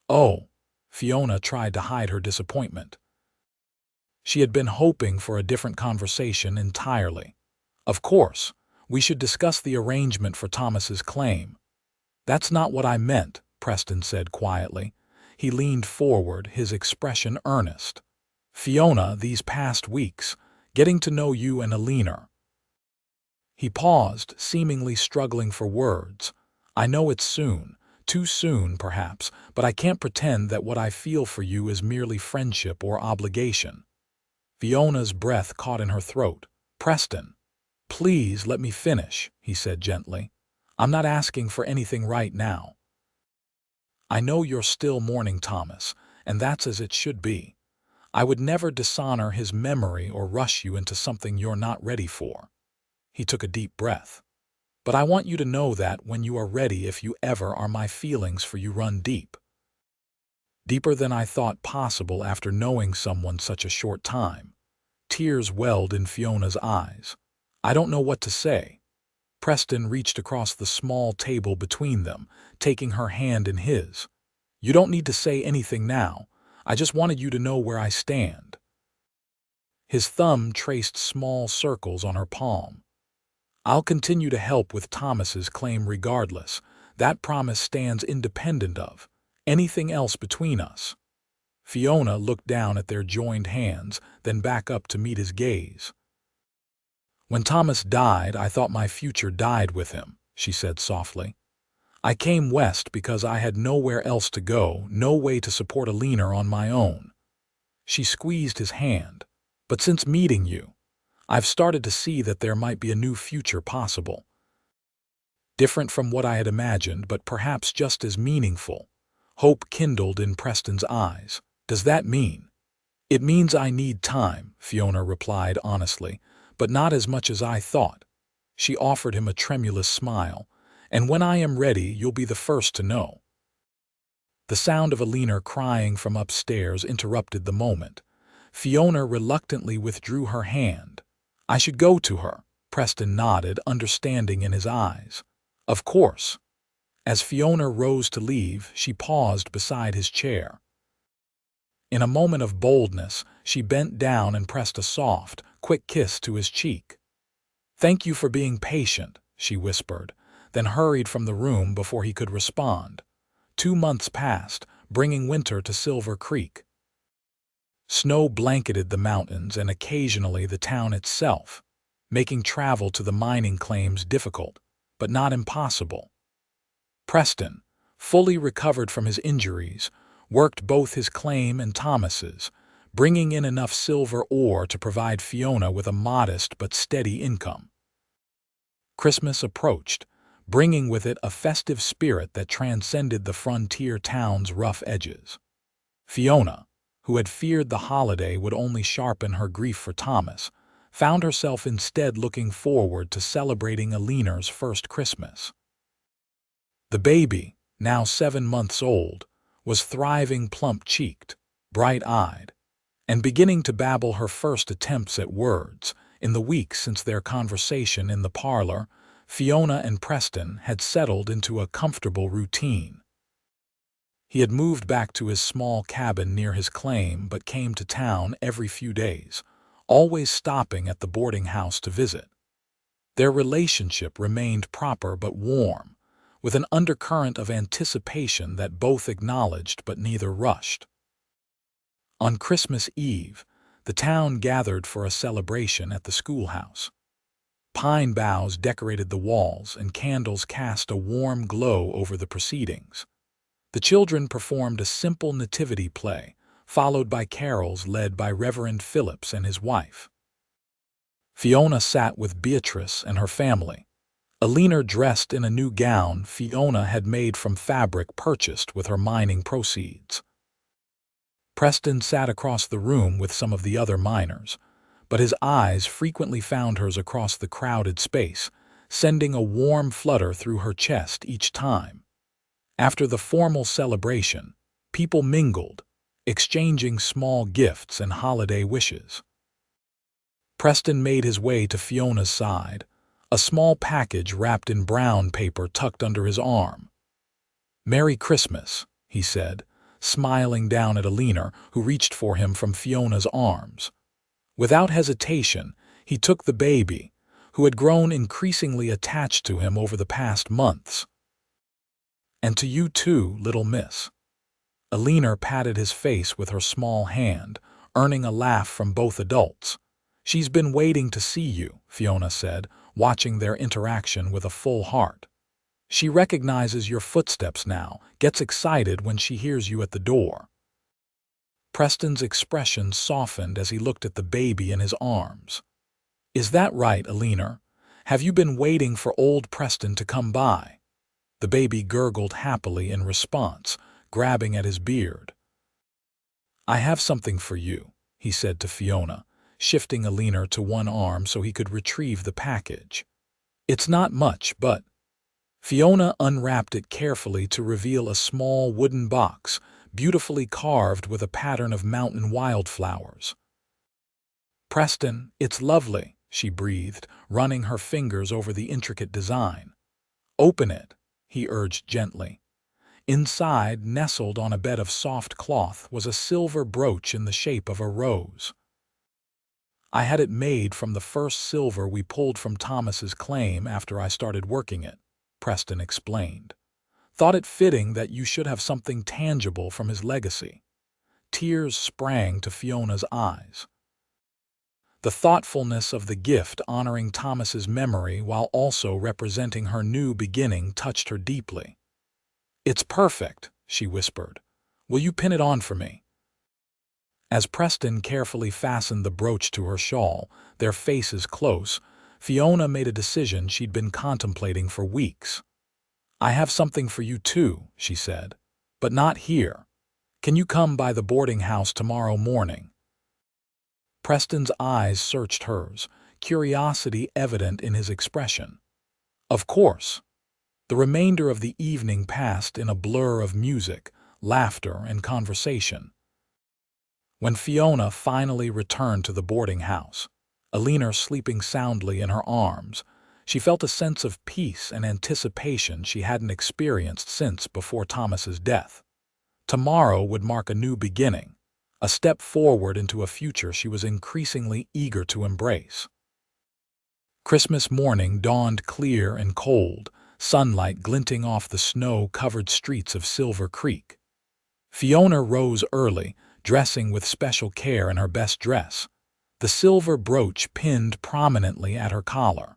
"Oh." Fiona tried to hide her disappointment. She had been hoping for a different conversation entirely. "Of course, we should discuss the arrangement for Thomas's claim." "That's not what I meant," Preston said quietly. He leaned forward, his expression earnest. "Fiona, these past weeks, getting to know you and Eleanor." He paused, seemingly struggling for words. "I know it's soon, too soon perhaps, but I can't pretend that what I feel for you is merely friendship or obligation." Fiona's breath caught in her throat. "Preston, please let me finish," he said gently. "I'm not asking for anything right now. I know you're still mourning Thomas, and that's as it should be. I would never dishonor his memory or rush you into something you're not ready for." He took a deep breath. "But I want you to know that when you are ready, if you ever are, my feelings for you run deep. Deeper than I thought possible after knowing someone such a short time." Tears welled in Fiona's eyes. "I don't know what to say." Preston reached across the small table between them, taking her hand in his. "You don't need to say anything now. I just wanted you to know where I stand." His thumb traced small circles on her palm. I'll continue to help with Thomas's claim regardless. That promise stands independent of anything else between us." Fiona looked down at their joined hands, then back up to meet his gaze. "When Thomas died, I thought my future died with him," she said softly. "I came west because I had nowhere else to go, no way to support Eleanor on my own." She squeezed his hand. "But since meeting you, I've started to see that there might be a new future possible. Different from what I had imagined, but perhaps just as meaningful." Hope kindled in Preston's eyes. "Does that mean?" "It means I need time," Fiona replied honestly, "but not as much as I thought." She offered him a tremulous smile. "And when I am ready, you'll be the first to know." The sound of Eleanor crying from upstairs interrupted the moment. Fiona reluctantly withdrew her hand. "I should go to her." Preston nodded, understanding in his eyes. "Of course." As Fiona rose to leave, she paused beside his chair. In a moment of boldness, she bent down and pressed a soft, quick kiss to his cheek. "Thank you for being patient," she whispered, then hurried from the room before he could respond. 2 months passed, bringing winter to Silver Creek. Snow blanketed the mountains and occasionally the town itself, making travel to the mining claims difficult, but not impossible. Preston, fully recovered from his injuries, worked both his claim and Thomas's, bringing in enough silver ore to provide Fiona with a modest but steady income. Christmas approached, bringing with it a festive spirit that transcended the frontier town's rough edges. Fiona, who had feared the holiday would only sharpen her grief for Thomas, found herself instead looking forward to celebrating Eleanor's first Christmas. The baby, now 7 months old, was thriving, plump-cheeked, bright-eyed, and beginning to babble her first attempts at words. In the weeks since their conversation in the parlor, Fiona and Preston had settled into a comfortable routine. He had moved back to his small cabin near his claim but came to town every few days, always stopping at the boarding house to visit. Their relationship remained proper but warm, with an undercurrent of anticipation that both acknowledged but neither rushed. On Christmas Eve, the town gathered for a celebration at the schoolhouse. Pine boughs decorated the walls and candles cast a warm glow over the proceedings. The children performed a simple nativity play, followed by carols led by Reverend Phillips and his wife. Fiona sat with Beatrice and her family. Eleanor dressed in a new gown Fiona had made from fabric purchased with her mining proceeds. Preston sat across the room with some of the other miners, but his eyes frequently found hers across the crowded space, sending a warm flutter through her chest each time. After the formal celebration, people mingled, exchanging small gifts and holiday wishes. Preston made his way to Fiona's side, a small package wrapped in brown paper tucked under his arm. "Merry Christmas," he said, smiling down at Eleanor, who reached for him from Fiona's arms. Without hesitation, he took the baby, who had grown increasingly attached to him over the past months. "And to you too, little miss." Eleanor patted his face with her small hand, earning a laugh from both adults. "She's been waiting to see you," Fiona said, watching their interaction with a full heart. "She recognizes your footsteps now, gets excited when she hears you at the door." Preston's expression softened as he looked at the baby in his arms. "Is that right, Eleanor? Have you been waiting for old Preston to come by?" The baby gurgled happily in response, grabbing at his beard. "I have something for you," he said to Fiona, shifting Eleanor to one arm so he could retrieve the package. "It's not much, but—" Fiona unwrapped it carefully to reveal a small wooden box, beautifully carved with a pattern of mountain wildflowers. "Preston, it's lovely," she breathed, running her fingers over the intricate design. "Open it," he urged gently. Inside, nestled on a bed of soft cloth, was a silver brooch in the shape of a rose. I had it made from the first silver we pulled from Thomas's claim after I started working it, Preston explained. Thought it fitting that you should have something tangible from his legacy. Tears sprang to Fiona's eyes. The thoughtfulness of the gift honoring Thomas's memory while also representing her new beginning touched her deeply. "It's perfect," she whispered. "Will you pin it on for me?" As Preston carefully fastened the brooch to her shawl, their faces close, Fiona made a decision she'd been contemplating for weeks. "I have something for you too," she said, "but not here. Can you come by the boarding house tomorrow morning?" Preston's eyes searched hers, curiosity evident in his expression. Of course. The remainder of the evening passed in a blur of music, laughter, and conversation. When Fiona finally returned to the boarding house, Eleanor sleeping soundly in her arms, she felt a sense of peace and anticipation she hadn't experienced since before Thomas's death. Tomorrow would mark a new beginning, a step forward into a future she was increasingly eager to embrace. Christmas morning dawned clear and cold, sunlight glinting off the snow-covered streets of Silver Creek. Fiona rose early, dressing with special care in her best dress, the silver brooch pinned prominently at her collar.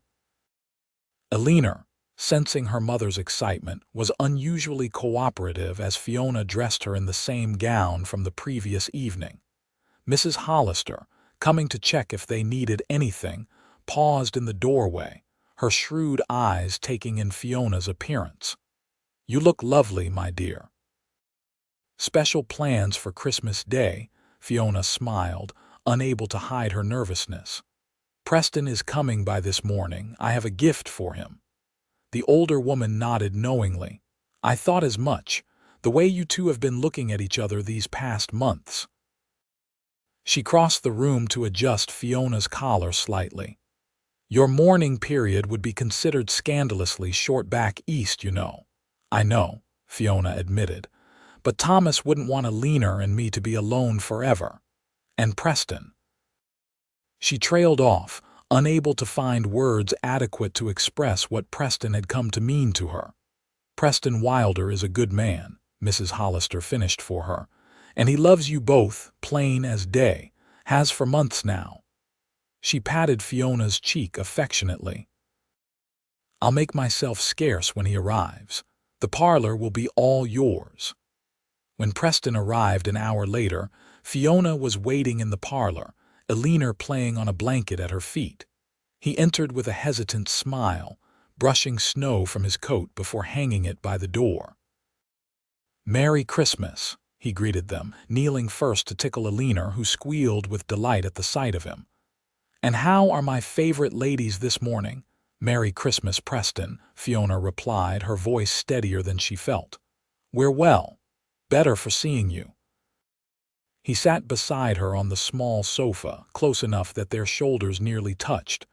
Eleanor, sensing her mother's excitement, was unusually cooperative as Fiona dressed her in the same gown from the previous evening. Mrs. Hollister, coming to check if they needed anything, paused in the doorway, her shrewd eyes taking in Fiona's appearance. "You look lovely, my dear." "Special plans for Christmas Day," Fiona smiled, unable to hide her nervousness. "Preston is coming by this morning. I have a gift for him." The older woman nodded knowingly. "I thought as much, the way you two have been looking at each other these past months." She crossed the room to adjust Fiona's collar slightly. "Your mourning period would be considered scandalously short back east, you know." "I know," Fiona admitted. "But Thomas wouldn't want Eleanor and me to be alone forever. And Preston." She trailed off, unable to find words adequate to express what Preston had come to mean to her. "Preston Wilder is a good man," Mrs. Hollister finished for her, "and he loves you both, plain as day, has for months now." She patted Fiona's cheek affectionately. "I'll make myself scarce when he arrives. The parlor will be all yours." When Preston arrived an hour later, Fiona was waiting in the parlor, Eleanor playing on a blanket at her feet. He entered with a hesitant smile, brushing snow from his coat before hanging it by the door. "Merry Christmas," he greeted them, kneeling first to tickle Eleanor, who squealed with delight at the sight of him. "And how are my favorite ladies this morning?" "Merry Christmas, Preston," Fiona replied, her voice steadier than she felt. "We're well. Better for seeing you." He sat beside her on the small sofa, close enough that their shoulders nearly touched.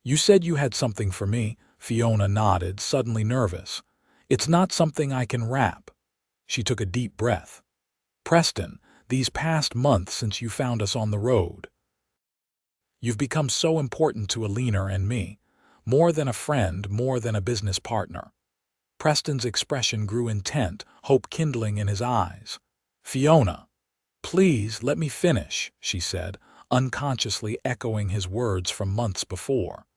"You said you had something for me," Fiona nodded, suddenly nervous. "It's not something I can wrap." She took a deep breath. "Preston, these past months since you found us on the road, you've become so important to Eleanor and me. More than a friend, more than a business partner." Preston's expression grew intent, hope kindling in his eyes. "Fiona, please let me finish," she said, unconsciously echoing his words from months before.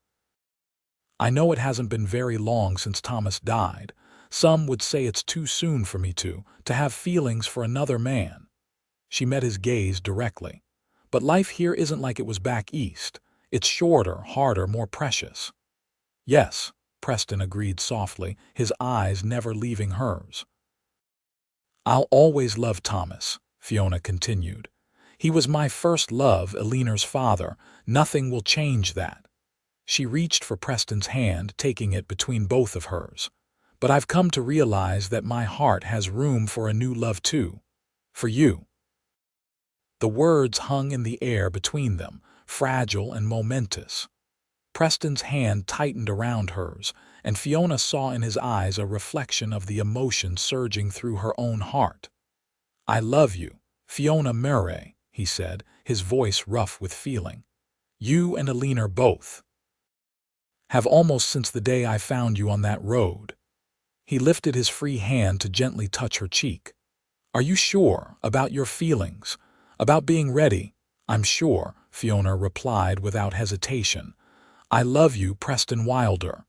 "I know it hasn't been very long since Thomas died. Some would say it's too soon for me to have feelings for another man." She met his gaze directly. "But life here isn't like it was back east. It's shorter, harder, more precious." "Yes," Preston agreed softly, his eyes never leaving hers. "I'll always love Thomas," Fiona continued. "He was my first love, Eleanor's father. Nothing will change that." She reached for Preston's hand, taking it between both of hers. "But I've come to realize that my heart has room for a new love too. For you." The words hung in the air between them, fragile and momentous. Preston's hand tightened around hers, and Fiona saw in his eyes a reflection of the emotion surging through her own heart. "I love you, Fiona Murray," he said, his voice rough with feeling. You and Eleanor both have almost since the day I found you on that road." He lifted his free hand to gently touch her cheek. "Are you sure about your feelings? About being ready?" "I'm sure," Fiona replied without hesitation. "I love you, Preston Wilder.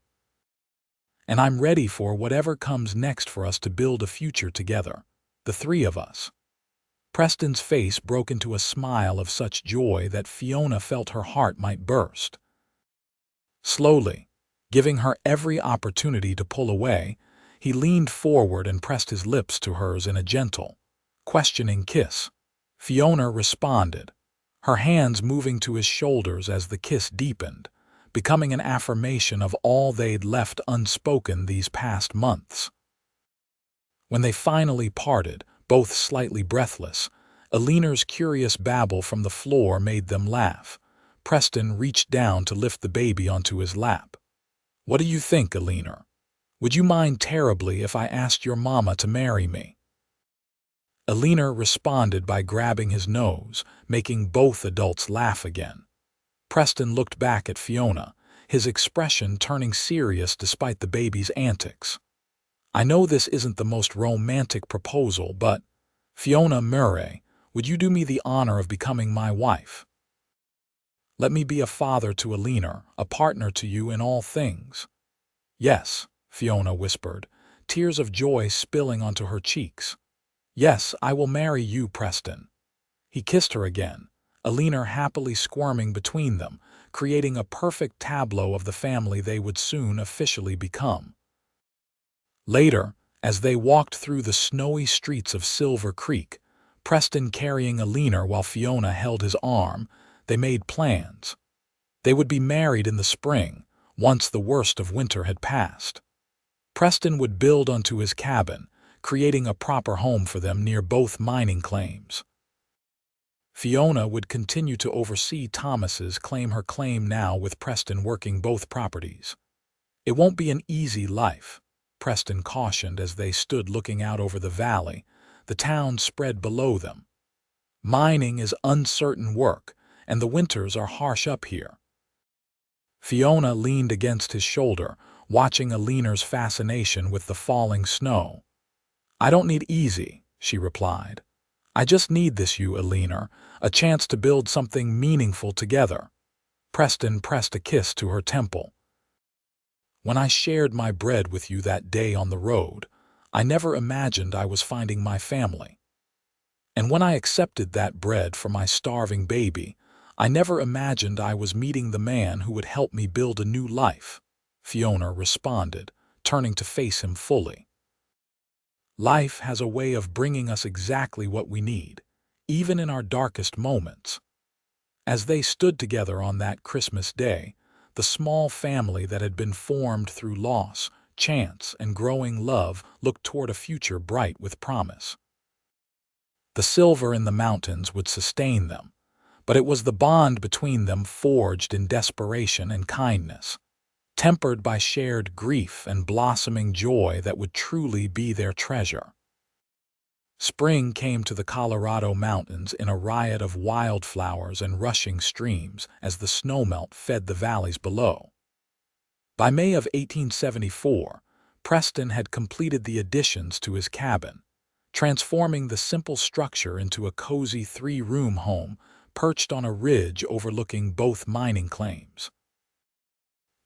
And I'm ready for whatever comes next for us to build a future together. The three of us." Preston's face broke into a smile of such joy that Fiona felt her heart might burst. Slowly, giving her every opportunity to pull away, he leaned forward and pressed his lips to hers in a gentle, questioning kiss. Fiona responded, her hands moving to his shoulders as the kiss deepened, becoming an affirmation of all they'd left unspoken these past months. When they finally parted, both slightly breathless, Eleanor's curious babble from the floor made them laugh. Preston reached down to lift the baby onto his lap. "What do you think, Eleanor? Would you mind terribly if I asked your mama to marry me?" Eleanor responded by grabbing his nose, making both adults laugh again. Preston looked back at Fiona, his expression turning serious despite the baby's antics. "I know this isn't the most romantic proposal, but, Fiona Murray, would you do me the honor of becoming my wife? Let me be a father to Eleanor, a partner to you in all things." "Yes," Fiona whispered, tears of joy spilling onto her cheeks. "Yes, I will marry you, Preston." He kissed her again, Eleanor happily squirming between them, creating a perfect tableau of the family they would soon officially become. Later, as they walked through the snowy streets of Silver Creek, Preston carrying Eleanor while Fiona held his arm, they made plans. They would be married in the spring, once the worst of winter had passed. Preston would build onto his cabin, creating a proper home for them near both mining claims. Fiona would continue to oversee Thomas's claim now with Preston working both properties. "It won't be an easy life," Preston cautioned as they stood looking out over the valley, the town spread below them. "Mining is uncertain work, and the winters are harsh up here." Fiona leaned against his shoulder, watching Eleanor's fascination with the falling snow. "I don't need easy," she replied. "I just need this, you, Eleanor, a chance to build something meaningful together." Preston pressed a kiss to her temple. "When I shared my bread with you that day on the road, I never imagined I was finding my family. And when I accepted that bread for my starving baby, I never imagined I was meeting the man who would help me build a new life," Fiona responded, turning to face him fully. "Life has a way of bringing us exactly what we need, even in our darkest moments." As they stood together on that Christmas day, the small family that had been formed through loss, chance, and growing love looked toward a future bright with promise. The silver in the mountains would sustain them, but it was the bond between them forged in desperation and kindness, tempered by shared grief and blossoming joy that would truly be their treasure. Spring came to the Colorado mountains in a riot of wildflowers and rushing streams as the snowmelt fed the valleys below. By May of 1874, Preston had completed the additions to his cabin, transforming the simple structure into a cozy three-room home perched on a ridge overlooking both mining claims.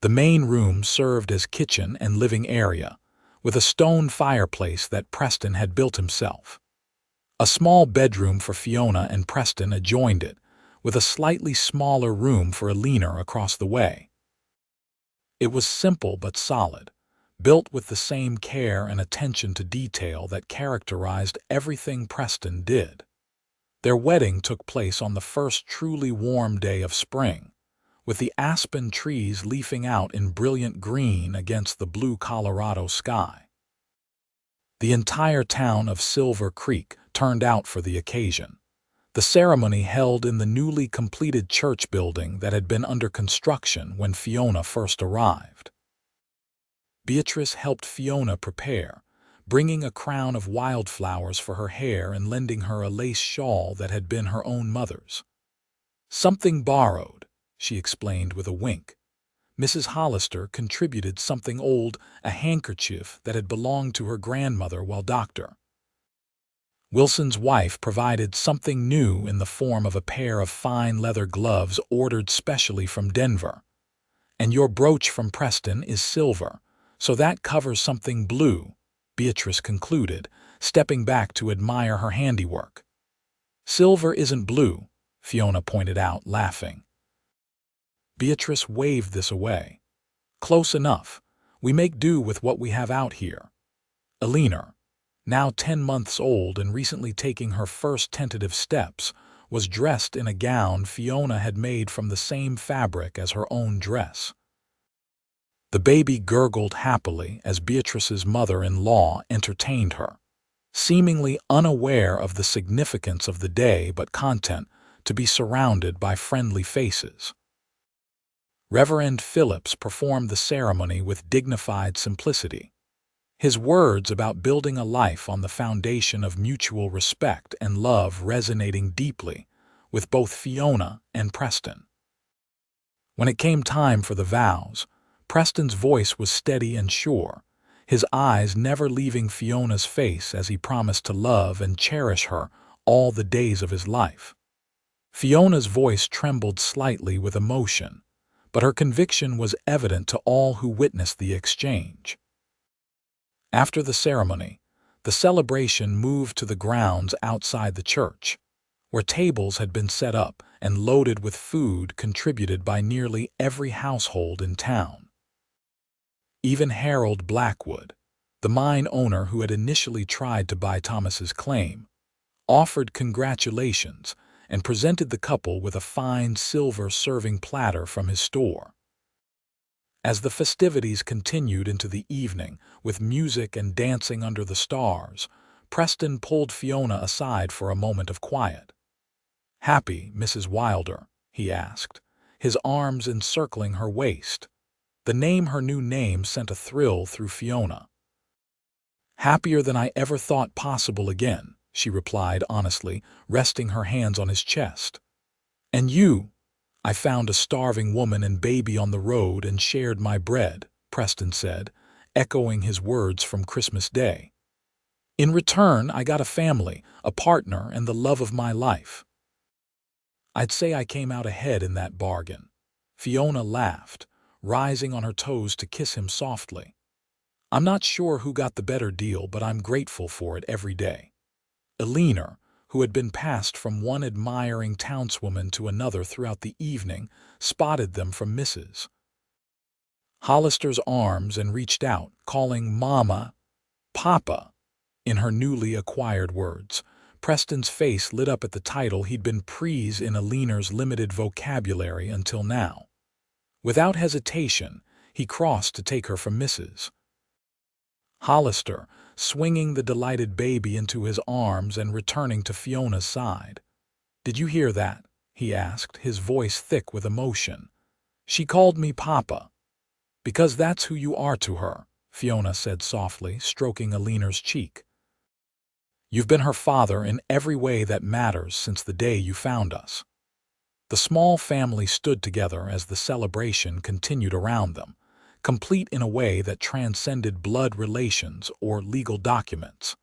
The main room served as kitchen and living area, with a stone fireplace that Preston had built himself. A small bedroom for Fiona and Preston adjoined it, with a slightly smaller room for Eleanor across the way. It was simple but solid, built with the same care and attention to detail that characterized everything Preston did. Their wedding took place on the first truly warm day of spring, with the aspen trees leafing out in brilliant green against the blue Colorado sky. The entire town of Silver Creek turned out for the occasion. The ceremony held in the newly completed church building that had been under construction when Fiona first arrived. Beatrice helped Fiona prepare, bringing a crown of wildflowers for her hair and lending her a lace shawl that had been her own mother's. "Something borrowed," she explained with a wink. Mrs. Hollister contributed something old, a handkerchief that had belonged to her grandmother while Dr. Wilson's wife provided something new in the form of a pair of fine leather gloves ordered specially from Denver. And your brooch from Preston is silver, so that covers something blue, Beatrice concluded, stepping back to admire her handiwork. Silver isn't blue, Fiona pointed out, laughing. Beatrice waved this away. Close enough. We make do with what we have out here. Eleanor, now 10 months old and recently taking her first tentative steps, was dressed in a gown Fiona had made from the same fabric as her own dress. The baby gurgled happily as Beatrice's mother-in-law entertained her, seemingly unaware of the significance of the day but content to be surrounded by friendly faces. Reverend Phillips performed the ceremony with dignified simplicity, his words about building a life on the foundation of mutual respect and love resonating deeply with both Fiona and Preston. When it came time for the vows, Preston's voice was steady and sure, his eyes never leaving Fiona's face as he promised to love and cherish her all the days of his life. Fiona's voice trembled slightly with emotion, but her conviction was evident to all who witnessed the exchange. After the ceremony, the celebration moved to the grounds outside the church, where tables had been set up and loaded with food contributed by nearly every household in town. Even Harold Blackwood, the mine owner who had initially tried to buy Thomas's claim, offered congratulations and presented the couple with a fine silver serving platter from his store. As the festivities continued into the evening, with music and dancing under the stars, Preston pulled Fiona aside for a moment of quiet. "Happy, Mrs. Wilder?" he asked, his arms encircling her waist. The name her new name sent a thrill through Fiona. "Happier than I ever thought possible again," she replied honestly, resting her hands on his chest. "And you?" "I found a starving woman and baby on the road and shared my bread," Preston said, echoing his words from Christmas Day. "In return, I got a family, a partner, and the love of my life." "I'd say I came out ahead in that bargain." Fiona laughed, rising on her toes to kiss him softly. "I'm not sure who got the better deal, but I'm grateful for it every day." Eleanor, who had been passed from one admiring townswoman to another throughout the evening, spotted them from Mrs. Hollister's arms and reached out, calling Mama, Papa, in her newly acquired words. Preston's face lit up at the title he'd been praised in Eleanor's limited vocabulary until now. Without hesitation, he crossed to take her from Mrs. Hollister, swinging the delighted baby into his arms and returning to Fiona's side. "Did you hear that?" he asked, his voice thick with emotion. "She called me Papa." "Because that's who you are to her," Fiona said softly, stroking Eleanor's cheek. "You've been her father in every way that matters since the day you found us." The small family stood together as the celebration continued around them, complete in a way that transcended blood relations or legal documents.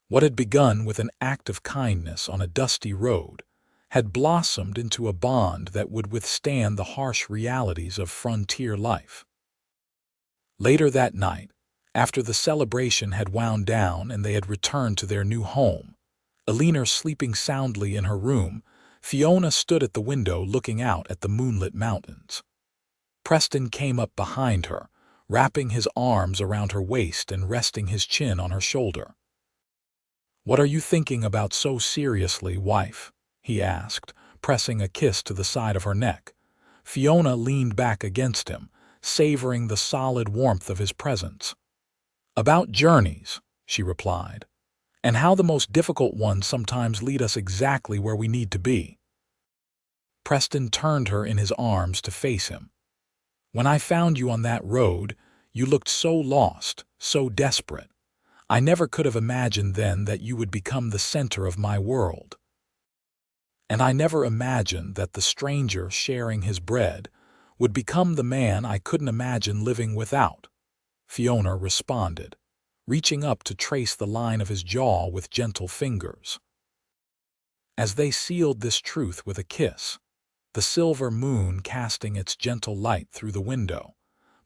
What had begun with an act of kindness on a dusty road had blossomed into a bond that would withstand the harsh realities of frontier life. Later that night, after the celebration had wound down and they had returned to their new home, Eleanor sleeping soundly in her room, Fiona stood at the window looking out at the moonlit mountains. Preston came up behind her, wrapping his arms around her waist and resting his chin on her shoulder. "What are you thinking about so seriously, wife?" he asked, pressing a kiss to the side of her neck. Fiona leaned back against him, savoring the solid warmth of his presence. "About journeys," she replied, "and how the most difficult ones sometimes lead us exactly where we need to be." Preston turned her in his arms to face him. "When I found you on that road, you looked so lost, so desperate. I never could have imagined then that you would become the center of my world." And I never imagined that the stranger sharing his bread would become the man I couldn't imagine living without," Fiona responded, reaching up to trace the line of his jaw with gentle fingers. As they sealed this truth with a kiss, the silver moon casting its gentle light through the window,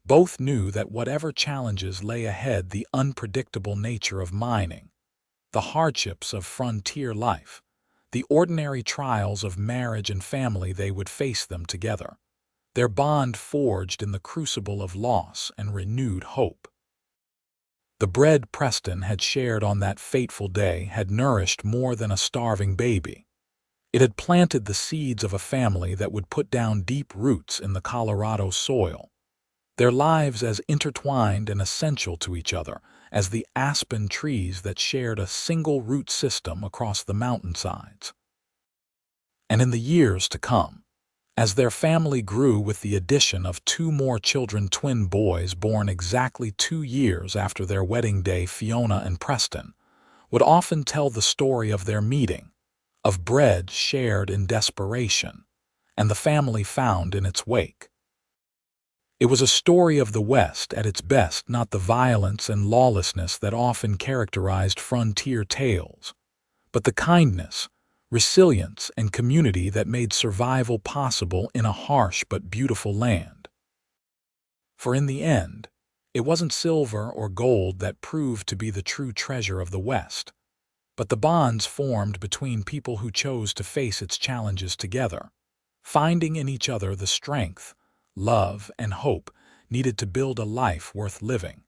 both knew that whatever challenges lay ahead, the unpredictable nature of mining, the hardships of frontier life, the ordinary trials of marriage and family, they would face them together, their bond forged in the crucible of loss and renewed hope. The bread Preston had shared on that fateful day had nourished more than a starving baby. It had planted the seeds of a family that would put down deep roots in the Colorado soil, their lives as intertwined and essential to each other as the aspen trees that shared a single root system across the mountainsides. And in the years to come, as their family grew with the addition of 2 more children, twin boys born exactly 2 years after their wedding day, Fiona and Preston would often tell the story of their meeting, of bread shared in desperation, and the family found in its wake. It was a story of the West at its best, not the violence and lawlessness that often characterized frontier tales, but the kindness, resilience, and community that made survival possible in a harsh but beautiful land. For in the end, it wasn't silver or gold that proved to be the true treasure of the West, but the bonds formed between people who chose to face its challenges together, finding in each other the strength, love, and hope needed to build a life worth living.